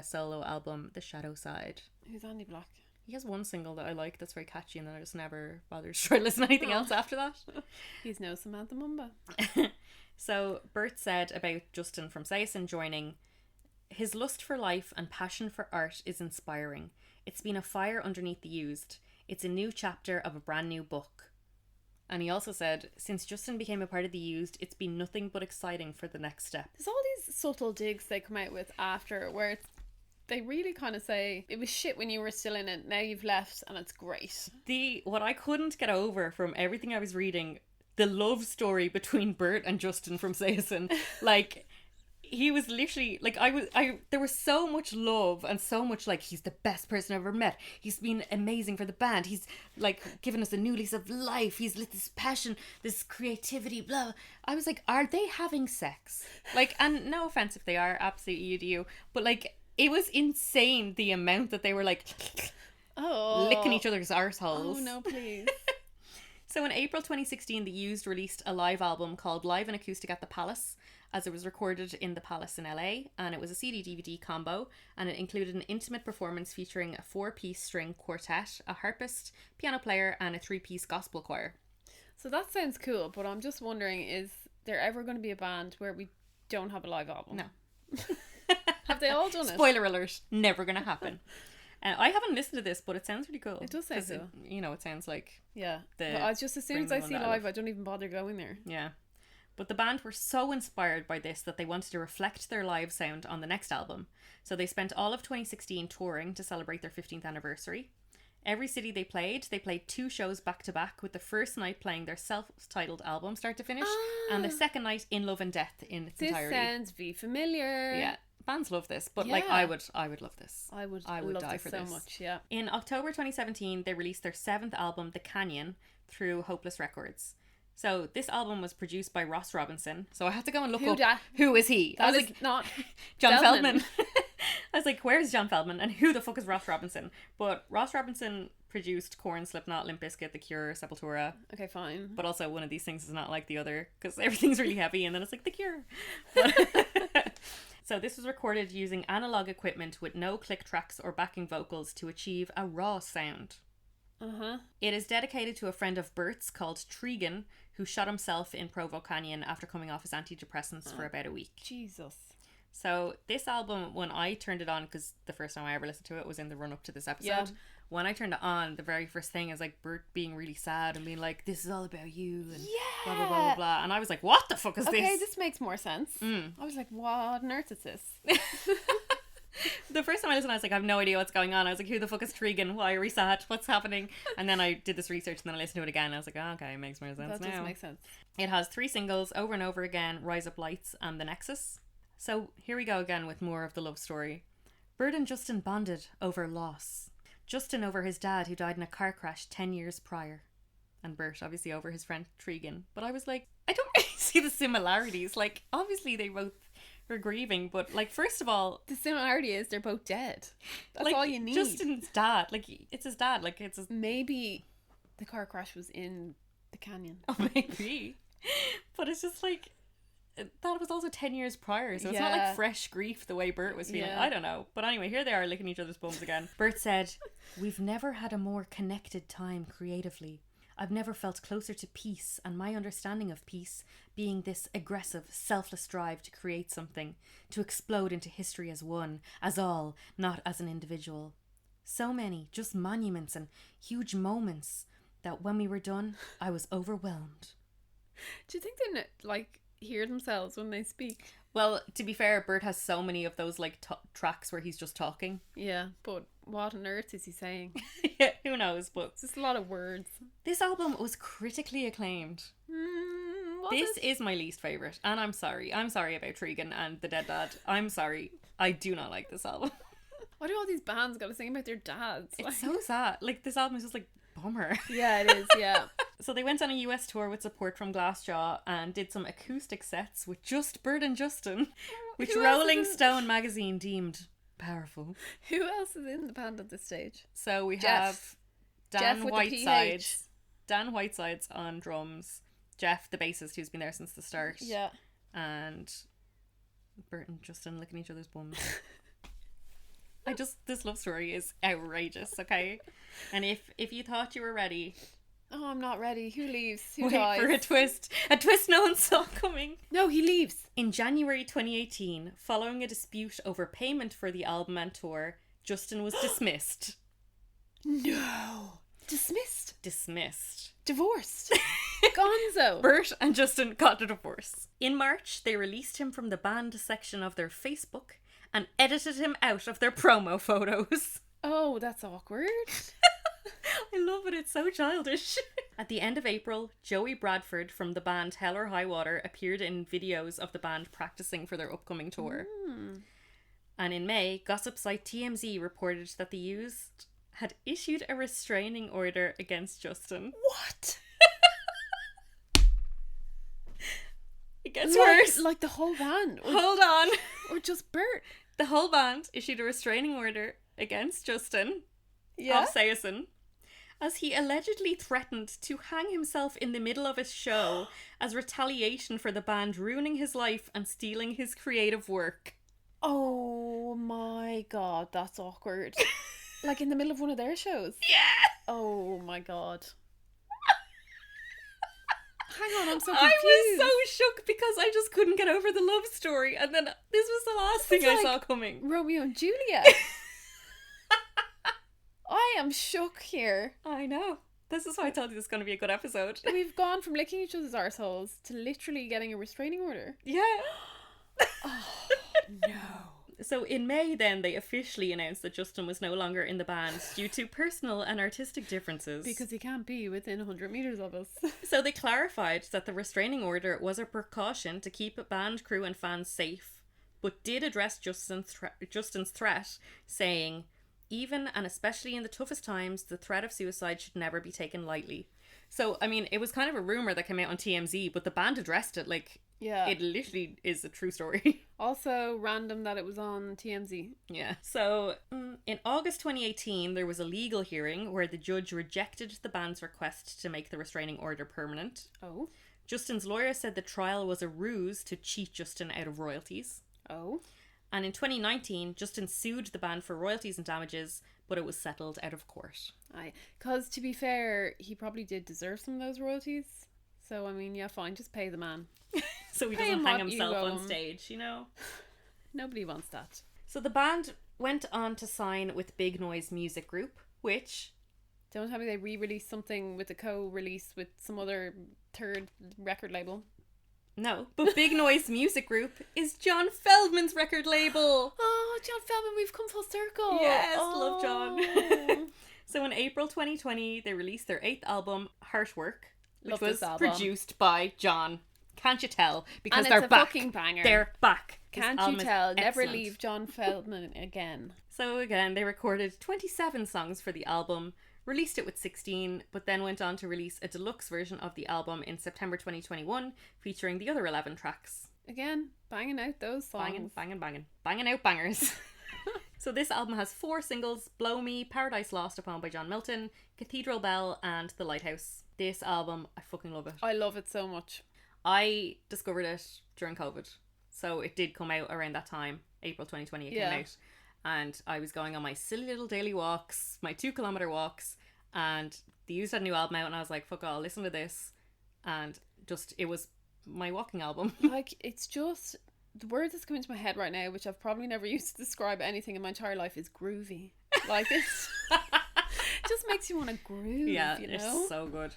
solo album The Shadow Side. Who's Andy Black? He has one single that I like that's very catchy, and then I just never bothered to try to listen to anything else after that. He's no Samantha Mumba. So Bert said about Justin from Seosin joining, his lust for life and passion for art is inspiring. It's been a fire underneath the Used. It's a new chapter of a brand new book. And he also said, since Justin became a part of the Used, it's been nothing but exciting for the next step. There's all these subtle digs they come out with after where they really kind of say, it was shit when you were still in it, now you've left and it's great. What I couldn't get over from everything I was reading, the love story between Bert and Justin from Seosin, like... He was literally like there was so much love and so much like he's the best person I've ever met. He's been amazing for the band. He's like given us a new lease of life. He's lit this passion, this creativity, blah. I was like, are they having sex? Like, and no offense if they are, absolutely you do you. But like, it was insane the amount that they were like licking each other's arseholes. Oh no, please. So in April 2016, The Used released a live album called Live and Acoustic at the Palace, as it was recorded in the Palace in LA, and it was a CD-DVD combo, and it included an intimate performance featuring a 4-piece string quartet, a harpist, piano player, and a 3-piece gospel choir. So that sounds cool, but I'm just wondering, is there ever going to be a band where we don't have a live album? No. Have they all done it? Spoiler alert, never going to happen. I haven't listened to this, but it sounds really cool. It does sound cool. It sounds like... Yeah. But I just, as soon as I see live, I don't even bother going there. Yeah. But the band were so inspired by this that they wanted to reflect their live sound on the next album. So they spent all of 2016 touring to celebrate their 15th anniversary. Every city they played 2 shows back to back, with the first night playing their self-titled album start to finish, and the second night In Love and Death in its entirety. This sounds very familiar. Yeah. Bands love this, but like I would love this. I would love die this for so this. much, yeah. In October 2017, they released their 7th album, The Canyon, through Hopeless Records. So this album was produced by Ross Robinson. So I had to go and look up who is he. I was like, not John Feldman. I was like, where's John Feldman and who the fuck is Ross Robinson? But Ross Robinson produced Korn, Slipknot, Limp Bizkit, The Cure, Sepultura. Okay, fine. But also one of these things is not like the other because everything's really heavy and then it's like The Cure. But so this was recorded using analog equipment with no click tracks or backing vocals to achieve a raw sound. It is dedicated to a friend of Bert's called Tregan, who shot himself in Provo Canyon after coming off his antidepressants for about a week. Jesus. So this album, when I turned it on, because the first time I ever listened to it was in the run-up to this episode, when I turned it on, the very first thing is like Bert being really sad and being like, "This is all about you," and blah blah blah blah blah. And I was like, "What the fuck is Okay, this?" this makes more sense. I was like, what on earth is this? The first time I listened, I was like, I have no idea what's going on. I was like, who the fuck is Tregan? Why are we sad? What's happening? And then I did this research and then I listened to it again and I was like, oh, okay, it makes more sense now. That does make sense. It has 3 singles, Over and Over Again, Rise Up Lights, and The Nexus. So here we go again with more of the love story. Bert and Justin bonded over loss. Justin over his dad who died in a car crash 10 years prior. And Bert obviously over his friend Tregan. But I was like, I don't really see the similarities. Like, obviously they both were grieving, but like, first of all, the similarity is they're both dead. That's like, all you need. Justin's dad, like, it's his dad, like, it's his... Maybe the car crash was in the canyon. Oh, maybe. But it's just like, that was also 10 years prior, so it's not like fresh grief the way Bert was feeling. I don't know. But anyway, here they are licking each other's bums again. Bert said, "We've never had a more connected time creatively. I've never felt closer to peace, and my understanding of peace being this aggressive, selfless drive to create something, to explode into history as one, as all, not as an individual. So many, just monuments and huge moments, that when we were done, I was overwhelmed." Do you think they like hear themselves when they speak? Well, to be fair, Bert has so many of those like tracks where he's just talking. Yeah, but what on earth is he saying? Yeah, who knows? But it's just a lot of words. This album was critically acclaimed. This is my least favourite, and I'm sorry. I'm sorry about Tregan and the dead dad. I'm sorry. I do not like this album. Why do all these bands gotta sing about their dads? It's so sad. Like, this album is just like bummer. Yeah, it is, yeah. So they went on a US tour with support from Glassjaw and did some acoustic sets with just Bert and Justin, which Rolling Stone magazine deemed powerful. Who else is in the band at this stage? So we Jeff. have Dan Whitesides. Dan Whitesides on drums. Jeff, the bassist, who's been there since the start. Yeah. And Bert and Justin licking each other's bums. This love story is outrageous, okay? And if you thought you were ready... Oh, I'm not ready. Who leaves? Who Wait dies? for a twist. A twist no one saw coming. No, he leaves. In January 2018, following a dispute over payment for the album and tour, Justin was dismissed. No. Dismissed? Dismissed. Divorced. Gonzo. Bert and Justin got a divorce. In March, they released him from the band section of their Facebook and edited him out of their promo photos. Oh, that's awkward. I love it, it's so childish. At the end of April, Joey Bradford from the band Hell or High Water appeared in videos of the band practicing for their upcoming tour. And in May, gossip site TMZ reported that the used had issued a restraining order against Justin. What? It gets worse. Like the whole band? Hold on. Or just Bert? The whole band issued a restraining order against Justin of Sayson, as he allegedly threatened to hang himself in the middle of his show as retaliation for the band ruining his life and stealing his creative work. Oh my god, that's awkward. Like in the middle of one of their shows? Yeah! Oh my god. Hang on, I'm so confused. I was so shook because I just couldn't get over the love story, and then this was the last thing I saw coming. Romeo and Juliet. I am shook here. I know. This is why I told you this is going to be a good episode. We've gone from licking each other's arseholes to literally getting a restraining order. Yeah. Oh, no. So in May then, they officially announced that Justin was no longer in the band due to personal and artistic differences. Because he can't be within 100 metres of us. So they clarified that the restraining order was a precaution to keep band crew and fans safe, but did address Justin's threat, saying, "Even and especially in the toughest times, the threat of suicide should never be taken lightly." So, I mean, it was kind of a rumour that came out on TMZ, but the band addressed it, like, yeah, it literally is a true story. Also random that it was on TMZ. Yeah. So, in August 2018, there was a legal hearing where the judge rejected the band's request to make the restraining order permanent. Oh. Justin's lawyer said the trial was a ruse to cheat Justin out of royalties. Oh. And in 2019, Justin sued the band for royalties and damages, but it was settled out of court. Aye. Because, to be fair, he probably did deserve some of those royalties. So, I mean, yeah, fine, just pay the man. So he Pay doesn't him hang what you himself owe on him. stage, you know? Nobody wants that. So the band went on to sign with Big Noise Music Group, which... Don't tell me they re-released something with a co-release with some other third record label. No, but Big Noise Music Group is John Feldman's record label. Oh, John Feldman, we've come full circle. Yes, love John. So in April 2020, they released their 8th album, Heartwork, which was produced by John. Can't you tell? Because and they're it's a back. fucking banger. They're back. Can't you tell? Never leave John Feldman again. So again, they recorded 27 songs for the album, released it with 16, but then went on to release a deluxe version of the album in September 2021, featuring the other 11 tracks. Again, banging out those songs. Banging out bangers. So this album has 4 singles: Blow Me, Paradise Lost, a poem by John Milton, Cathedral Bell, and The Lighthouse. This album, I fucking love it. I love it so much. I discovered it during COVID. So it did come out around that time, April 2020 it came out. And I was going on my silly little daily walks, my 2-kilometer walks, and they used a new album out and I was like, fuck, I'll listen to this. And just, it was my walking album. Like, it's just, the word that's coming to my head right now, which I've probably never used to describe anything in my entire life, is groovy. Like, it's just makes you want to groove, yeah, you know? It's so good.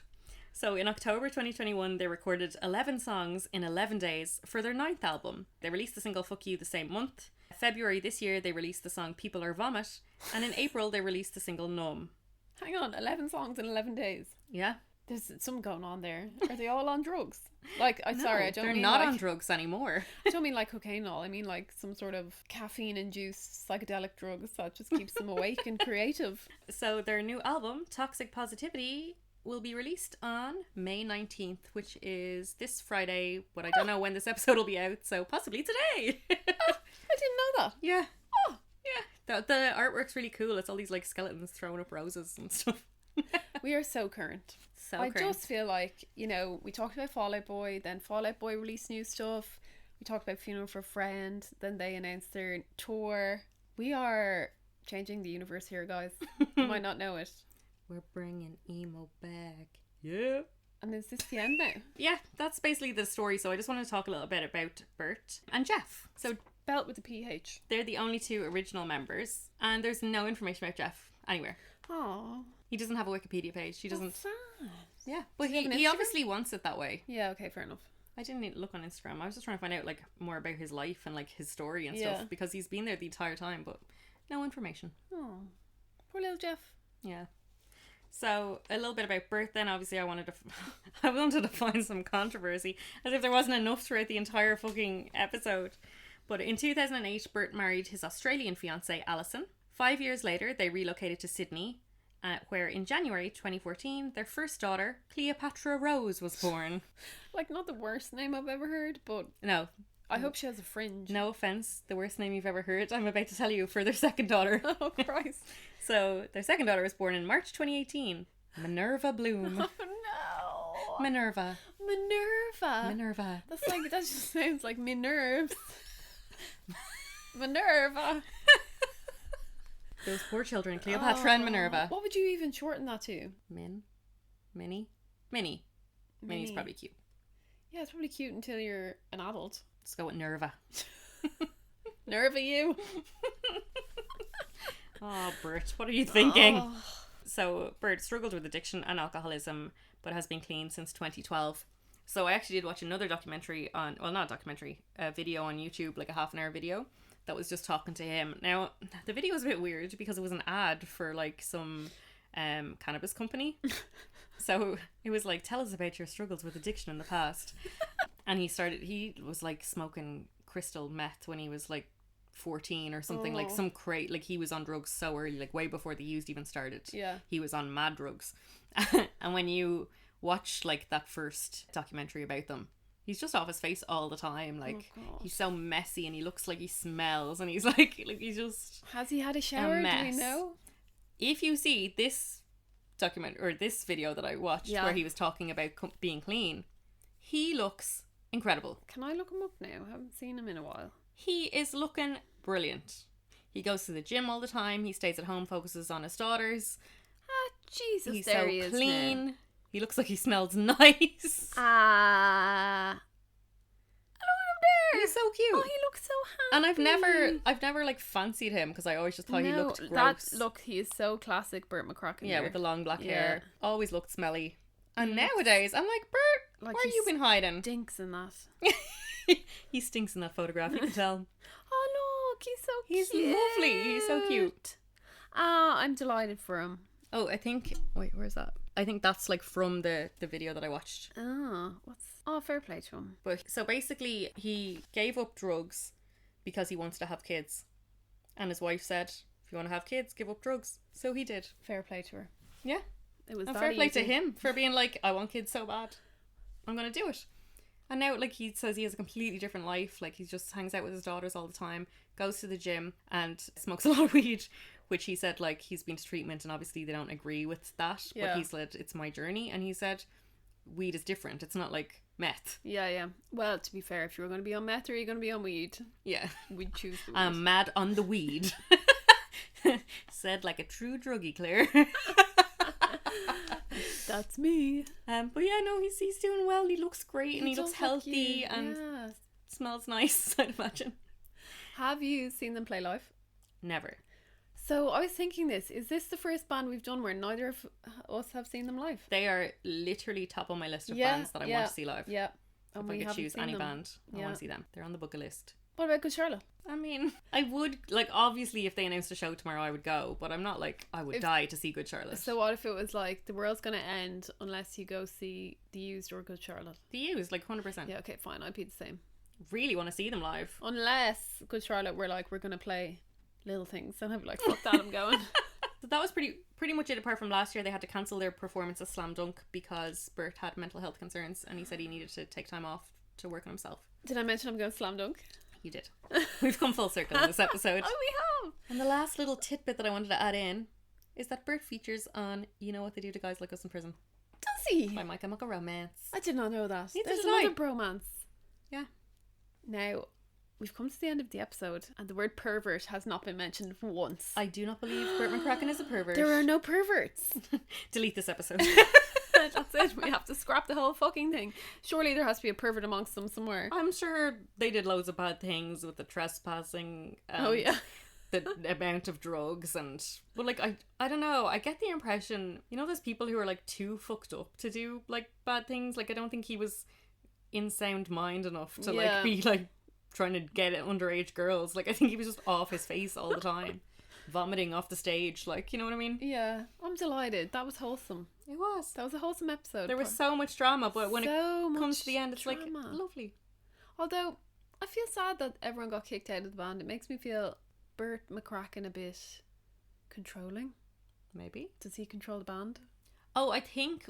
So in October 2021, they recorded 11 songs in 11 days for their 9th album. They released the single Fuck You the same month. February this year, they released the song People Are Vomit. And in April, they released the single Numb. Hang on, 11 songs in 11 days. Yeah. There's something going on there. Are they all on drugs? Like, I don't mean they're not on drugs anymore. I don't mean like cocaine and all. I mean like some sort of caffeine-induced psychedelic drugs that just keeps them awake and creative. So their new album, Toxic Positivity, will be released on May 19th, which is this Friday, but I don't know when this episode will be out, so possibly today. I didn't know that. Yeah. Oh, yeah. The artwork's really cool. It's all these like skeletons throwing up roses and stuff. We are so current. I just feel like, you know, we talked about Fall Out Boy, then Fall Out Boy released new stuff. We talked about Funeral for a Friend, then they announced their tour. We are changing the universe here, guys. You might not know it. We're bringing emo back. Yeah. And is this the end now? Yeah, that's basically the story. So I just want to talk a little bit about Bert and Jeff. So Belt with a PH. They're the only 2 original members, and there's no information about Jeff anywhere. Aww. He doesn't have a Wikipedia page. He doesn't. That's sad. Yeah, but he obviously wants it that way. Yeah, okay, fair enough. I didn't need to look on Instagram. I was just trying to find out like more about his life and like his story and stuff, because he's been there the entire time, but no information. Oh, poor little Jeff. Yeah. So a little bit about Bert then. Obviously I wanted to find some controversy, as if there wasn't enough throughout the entire fucking episode. But in 2008, Bert married his Australian fiancée Alison. 5 years later, they relocated to Sydney, where in January 2014, their first daughter, Cleopatra Rose, was born. Like, not the worst name I've ever heard, but no. I hope she has a fringe. No offense, the worst name you've ever heard. I'm about to tell you for their second daughter. Oh, Christ. So, their second daughter was born in March 2018. Minerva Bloom. Oh, no. Minerva. That's like, that just sounds like me nerves. Minerva. Those poor children, Cleopatra and Minerva. What would you even shorten that to? Minnie. Minnie's probably cute. Yeah, it's probably cute until you're an adult. Let's go with Nerva. Nerva you. Oh, Bert, what are you thinking? Oh. So, Bert struggled with addiction and alcoholism, but has been clean since 2012. So I actually did watch another documentary on, well, not a documentary, a video on YouTube, like a half-an-hour video that was just talking to him. Now, the video was a bit weird because it was an ad for like some cannabis company. So it was like, tell us about your struggles with addiction in the past. And he was like smoking crystal meth when he was like 14 or something. Like some like he was on drugs so early, like way before the used even started. Yeah. He was on mad drugs. And when you watch like that first documentary about them, he's just off his face all the time. Like, he's so messy and he looks like he smells and he's like he's just... Has he had a shower? Do we know? If you see this documentary or this video that I watched where he was talking about being clean, he looks incredible. Can I look him up now? I haven't seen him in a while. He is looking brilliant. He goes to the gym all the time. He stays at home, focuses on his daughters. Ah, Jesus, he's there so he is clean. now. He looks like he smells nice. Ah. Look at him there. so cute. Oh, he looks so happy. And I've never like fancied him because I always just thought he looked gross. Look, he is so classic Burt McCracken. Yeah, with the long black hair. Always looked smelly. And He nowadays, I'm like, Bert, like where have you been hiding? Stinks in that. He stinks in that photograph, you can tell. Oh look, he's so He's cute. lovely. He's so cute. Ah, I'm delighted for him. Oh, I think... Wait, where's that? I think that's like from the video that I watched. Fair play to him. But so basically, he gave up drugs because he wants to have kids. And his wife said, if you want to have kids, give up drugs. So he did. Fair play to her. Yeah. It was And that fair play easy. to him for being like, I want kids so bad. I'm going to do it. And now, like, he says he has a completely different life. Like, he just hangs out with his daughters all the time, goes to the gym, and smokes a lot of weed, which he said, like, he's been to treatment, and obviously they don't agree with that. Yeah. But he said, it's my journey. And he said, weed is different. It's not like meth. Yeah. Well, to be fair, if you were going to be on meth or you're going to be on weed, Yeah. we'd choose the weed. I'm mad on the weed. Said like a true druggie, Claire. That's me. But yeah, no, he's doing well. He looks great and he looks does look healthy cute, and yes. smells nice, I'd imagine. Have you seen them play live? Never. So I was thinking is this the first band we've done where neither of us have seen them live? They are literally top on my list of bands that I want to see live. Yeah. If And I we could haven't choose seen any them. band, I Yeah. want to see them. They're on the bucket list. What about Good Charlotte? I mean, I would, like, obviously if they announced a show tomorrow I would go, but I'm not like, I would die to see Good Charlotte. So what if it was like, the world's going to end unless you go see The Used or Good Charlotte? The Used, like 100%. Yeah, okay, fine. I'd be the same. Really want to see them live. Unless Good Charlotte were like, we're going to play Little Things. And I'd be like, fuck that, I'm going. So that was pretty much it, apart from last year they had to cancel their performance as Slam Dunk because Bert had mental health concerns and he said he needed to take time off to work on himself. Did I mention I'm going to Slam Dunk? You did. We've come full circle in this episode. Oh, we have. And the last little tidbit that I wanted to add in is that Bert features on You Know What They Do to Guys Like Us in Prison Does he? by My Chemical Romance. I did not know that. Neither There's did I. another bromance. Yeah. Now, we've come to the end of the episode and the word pervert has not been mentioned once. I do not believe Bert McCracken is a pervert. There are no perverts. Delete this episode. That's it. We have to scrap the whole fucking thing. Surely there has to be a pervert amongst them somewhere. I'm sure they did loads of bad things with the trespassing and Oh, yeah. the amount of drugs but like I don't know, I get the impression, you know, there's people who are like too fucked up to do like bad things. Like I don't think he was in sound mind enough to like be like trying to get at underage girls. Like I think he was just off his face all the time. Vomiting off the stage, like, you know what I mean? Yeah, I'm delighted. That was wholesome. It was. That was a wholesome episode. There was so much drama, but when it so comes much to the end, it's like drama. lovely. Although I feel sad that everyone got kicked out of the band. It makes me feel Bert McCracken a bit controlling. Maybe. Does he control the band? Oh, I think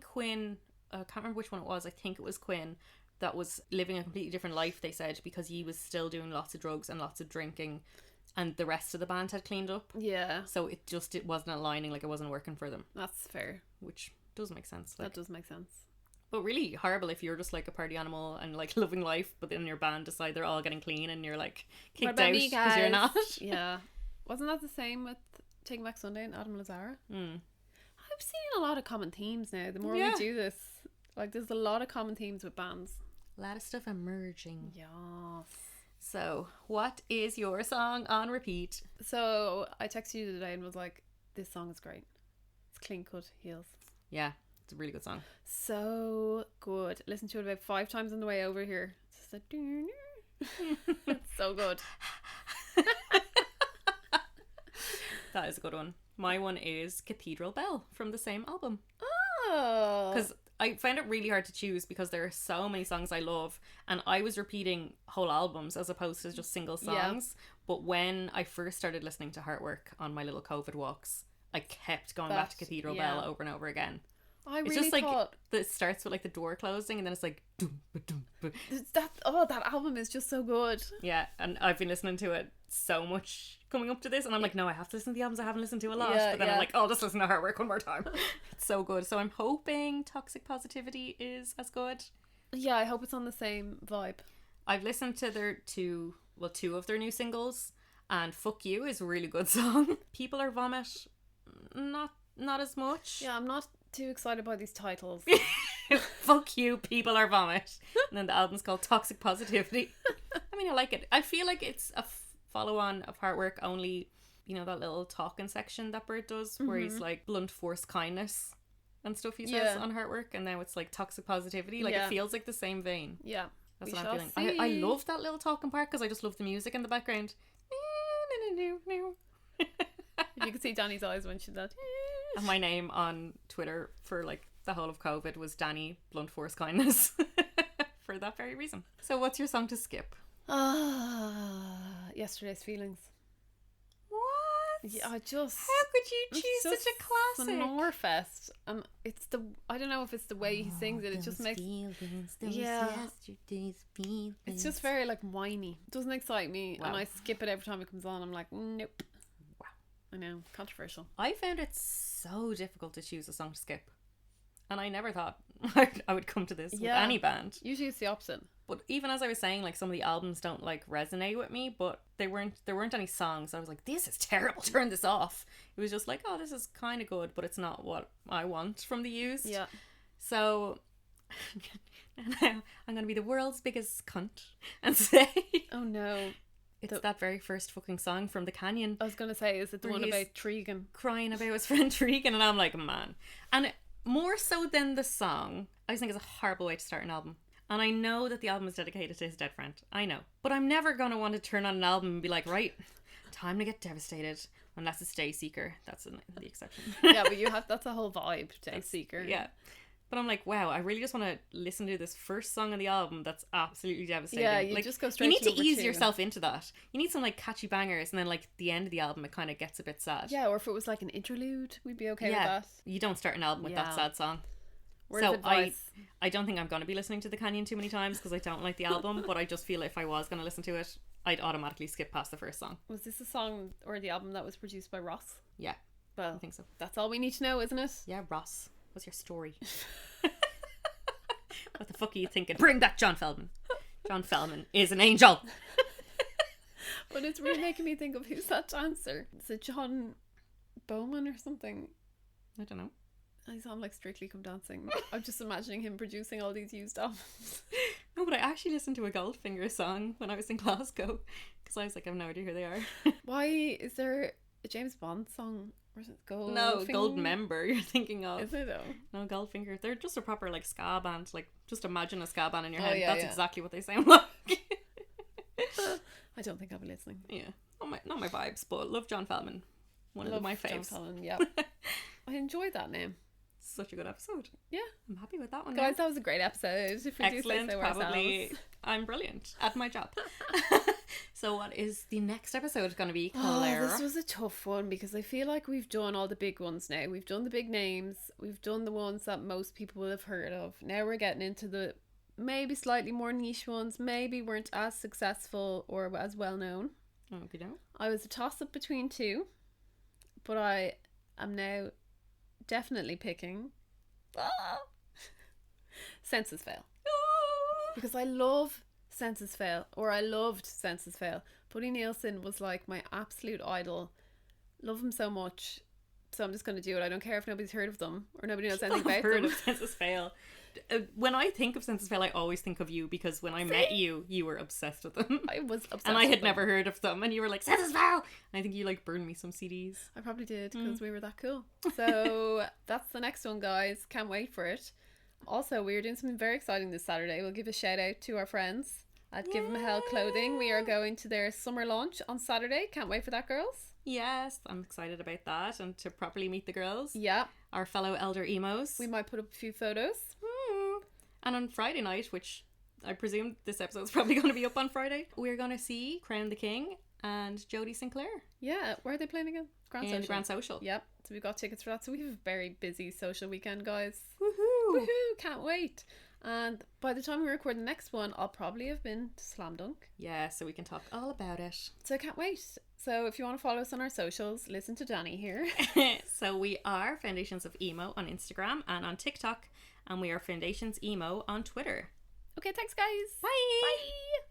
Quinn, I can't remember which one it was. I think it was Quinn that was living a completely different life, they said, because he was still doing lots of drugs and lots of drinking and the rest of the band had cleaned up. Yeah. So it wasn't aligning, like it wasn't working for them. That's fair. Which does make sense. Like, That does make sense. but really horrible if you're just like a party animal and like loving life, but then your band decide they're all getting clean and you're like What kicked about out me, because you're guys? not. Yeah. Wasn't that the same with Taking Back Sunday and Adam Lazara? Mm. I'm seeing a lot of common themes now. The more Yeah. we do this, like there's a lot of common themes with bands. A lot of stuff emerging. Yes. So, what is your song on repeat? So I texted you today and was like, this song is great. It's clean cut heels. Yeah, it's a really good song. So good. Listened to it about 5 times on the way over here. It's just like, it's so good. That is a good one. My one is Cathedral Bell from the same album. Oh. Because I found it really hard to choose because there are so many songs I love and I was repeating whole albums as opposed to just single songs. Yeah. But when I first started listening to Heartwork on my little COVID walks, I kept going back to Cathedral Bell over and over again. I it's really just like thought it starts with like the door closing and then it's like that album is just so good. Yeah, and I've been listening to it so much coming up to this and I'm like, no, I have to listen to the albums I haven't listened to a lot. But then I'm like, oh, I'll just listen to Heartwork one more time. It's so good. So I'm hoping Toxic Positivity is as good. Yeah, I hope it's on the same vibe. I've listened to two of their new singles, and Fuck You is a really good song. People Are Vomit, not as much. Yeah, I'm not too excited by these titles. Fuck You, People Are Vomit. And then the album's called Toxic Positivity. mean, I like it. I feel like it's a follow-on of Heartwork, only, you know, that little talking section that Bert does where he's like blunt force kindness and stuff he says on Heartwork, and now it's like toxic positivity. Like, it feels like the same vein. Yeah. That's what I'm feeling. I love that little talking part because I just love the music in the background. You can see Dani's eyes when she did that. And my name on Twitter for like the whole of COVID was Dani Blunt Force Kindness. For that very reason. So what's your song to skip? Yesterday's Feelings. What? Yeah, how could you choose such a classic? Norfest. It's the, I don't know if it's the way he sings it. It just makes yesterday's feelings. It's just very like whiny. It doesn't excite me, and I skip it every time it comes on. I'm like, nope. Wow. I know, controversial. I found it so difficult to choose a song to skip, and I never thought I would come to this with any band. Usually it's the opposite. But even as I was saying, like, some of the albums don't like resonate with me, but there weren't any songs I was like, this is terrible, turn this off. It was just like, oh, this is kind of good, but it's not what I want from the Used. Yeah. So now I'm gonna be the world's biggest cunt and say, oh no, it's that very first fucking song from The Canyon. I was gonna say, is it the one about Tregan crying about his friend Tregan? And I'm like, man. And more so than the song, I just think it's a horrible way to start an album. And I know that the album is dedicated to his dead friend. I know. But I'm never going to want to turn on an album and be like, right, time to get devastated. Unless it's Dayseeker. That's the exception. Yeah, but that's a whole vibe, Dayseeker. Yeah. But I'm like, wow, I really just want to listen to this first song on the album that's absolutely devastating. Yeah, you like, just go straight You need to ease two. yourself into that. You need some like catchy bangers, and then like the end of the album, it kind of gets a bit sad. Yeah, or if it was like an interlude, we'd be okay with that. You don't start an album with that sad song. Where's so advice? I don't think I'm going to be listening to The Canyon too many times because I don't like the album, but I just feel if I was going to listen to it, I'd automatically skip past the first song. Was this a song or the album that was produced by Ross? Yeah. Well, I think so. That's all we need to know, isn't it? Yeah, Ross. What's your story? What the fuck are you thinking? Bring back John Feldman. John Feldman is an angel. But it's really making me think of, who's that dancer? Is it John Bowman or something? I don't know. He's on like Strictly Come Dancing. I'm just imagining him producing all these Used albums. No, but I actually listened to a Goldfinger song when I was in Glasgow because I was like, I have no idea who they are. Why is there a James Bond song? Or is it Goldfinger? No, Goldmember you're thinking of. Is it though? No, Goldfinger. They're just a proper like ska band. Like, just imagine a ska band in your head. Yeah, That's exactly what they sound like. I don't think I'll be listening. Yeah, not my vibes, but love John Feldman. One of my faves. John Feldman, yeah. I enjoyed that name. Such a good episode. Yeah, I'm happy with that one. Guys, that was a great episode. If we excellent. Do say so probably ourselves. I'm brilliant at my job. So what is the next episode going to be, Claire? This was a tough one because I feel like we've done all the big ones now. We've done the big names. We've done the ones that most people will have heard of. Now we're getting into the maybe slightly more niche ones. Maybe weren't as successful or as well known. Okay, no. I was a toss up between two, but I am now definitely picking Senses Fail. Because I love Senses Fail, or I loved Senses Fail. Buddy Nielsen was like my absolute idol. Love him so much. So I'm just going to do it. I don't care if nobody's heard of them or nobody knows anything about I've heard them. of Senses Fail. When I think of Senses Fail, I always think of you because when I met you, you were obsessed with them. I was obsessed and I had with them. never heard of them, and you were like, Senses Fail! And I think you like burned me some CDs. I probably did because we were that cool. So that's the next one, guys. Can't wait for it. Also, we are doing something very exciting this Saturday. We'll give a shout out to our friends at Give 'em Hell Clothing. We are going to their summer launch on Saturday. Can't wait for that, girls. Yes, I'm excited about that and to properly meet the girls. Yeah. Our fellow elder emos. We might put up a few photos. And on Friday night, which I presume this episode's probably going to be up on Friday, we're going to see Crown the King and Jodie Sinclair. Yeah. Where are they playing again? In Grand Social. Yep. So we've got tickets for that. So we have a very busy social weekend, guys. Woohoo! Woohoo! Can't wait. And by the time we record the next one, I'll probably have been to Slam Dunk. Yeah, so we can talk all about it. So I can't wait. So if you want to follow us on our socials, listen to Dani here. So we are Foundations of Emo on Instagram and on TikTok, and we are Foundations Emo on Twitter. Okay, thanks guys. Bye! Bye!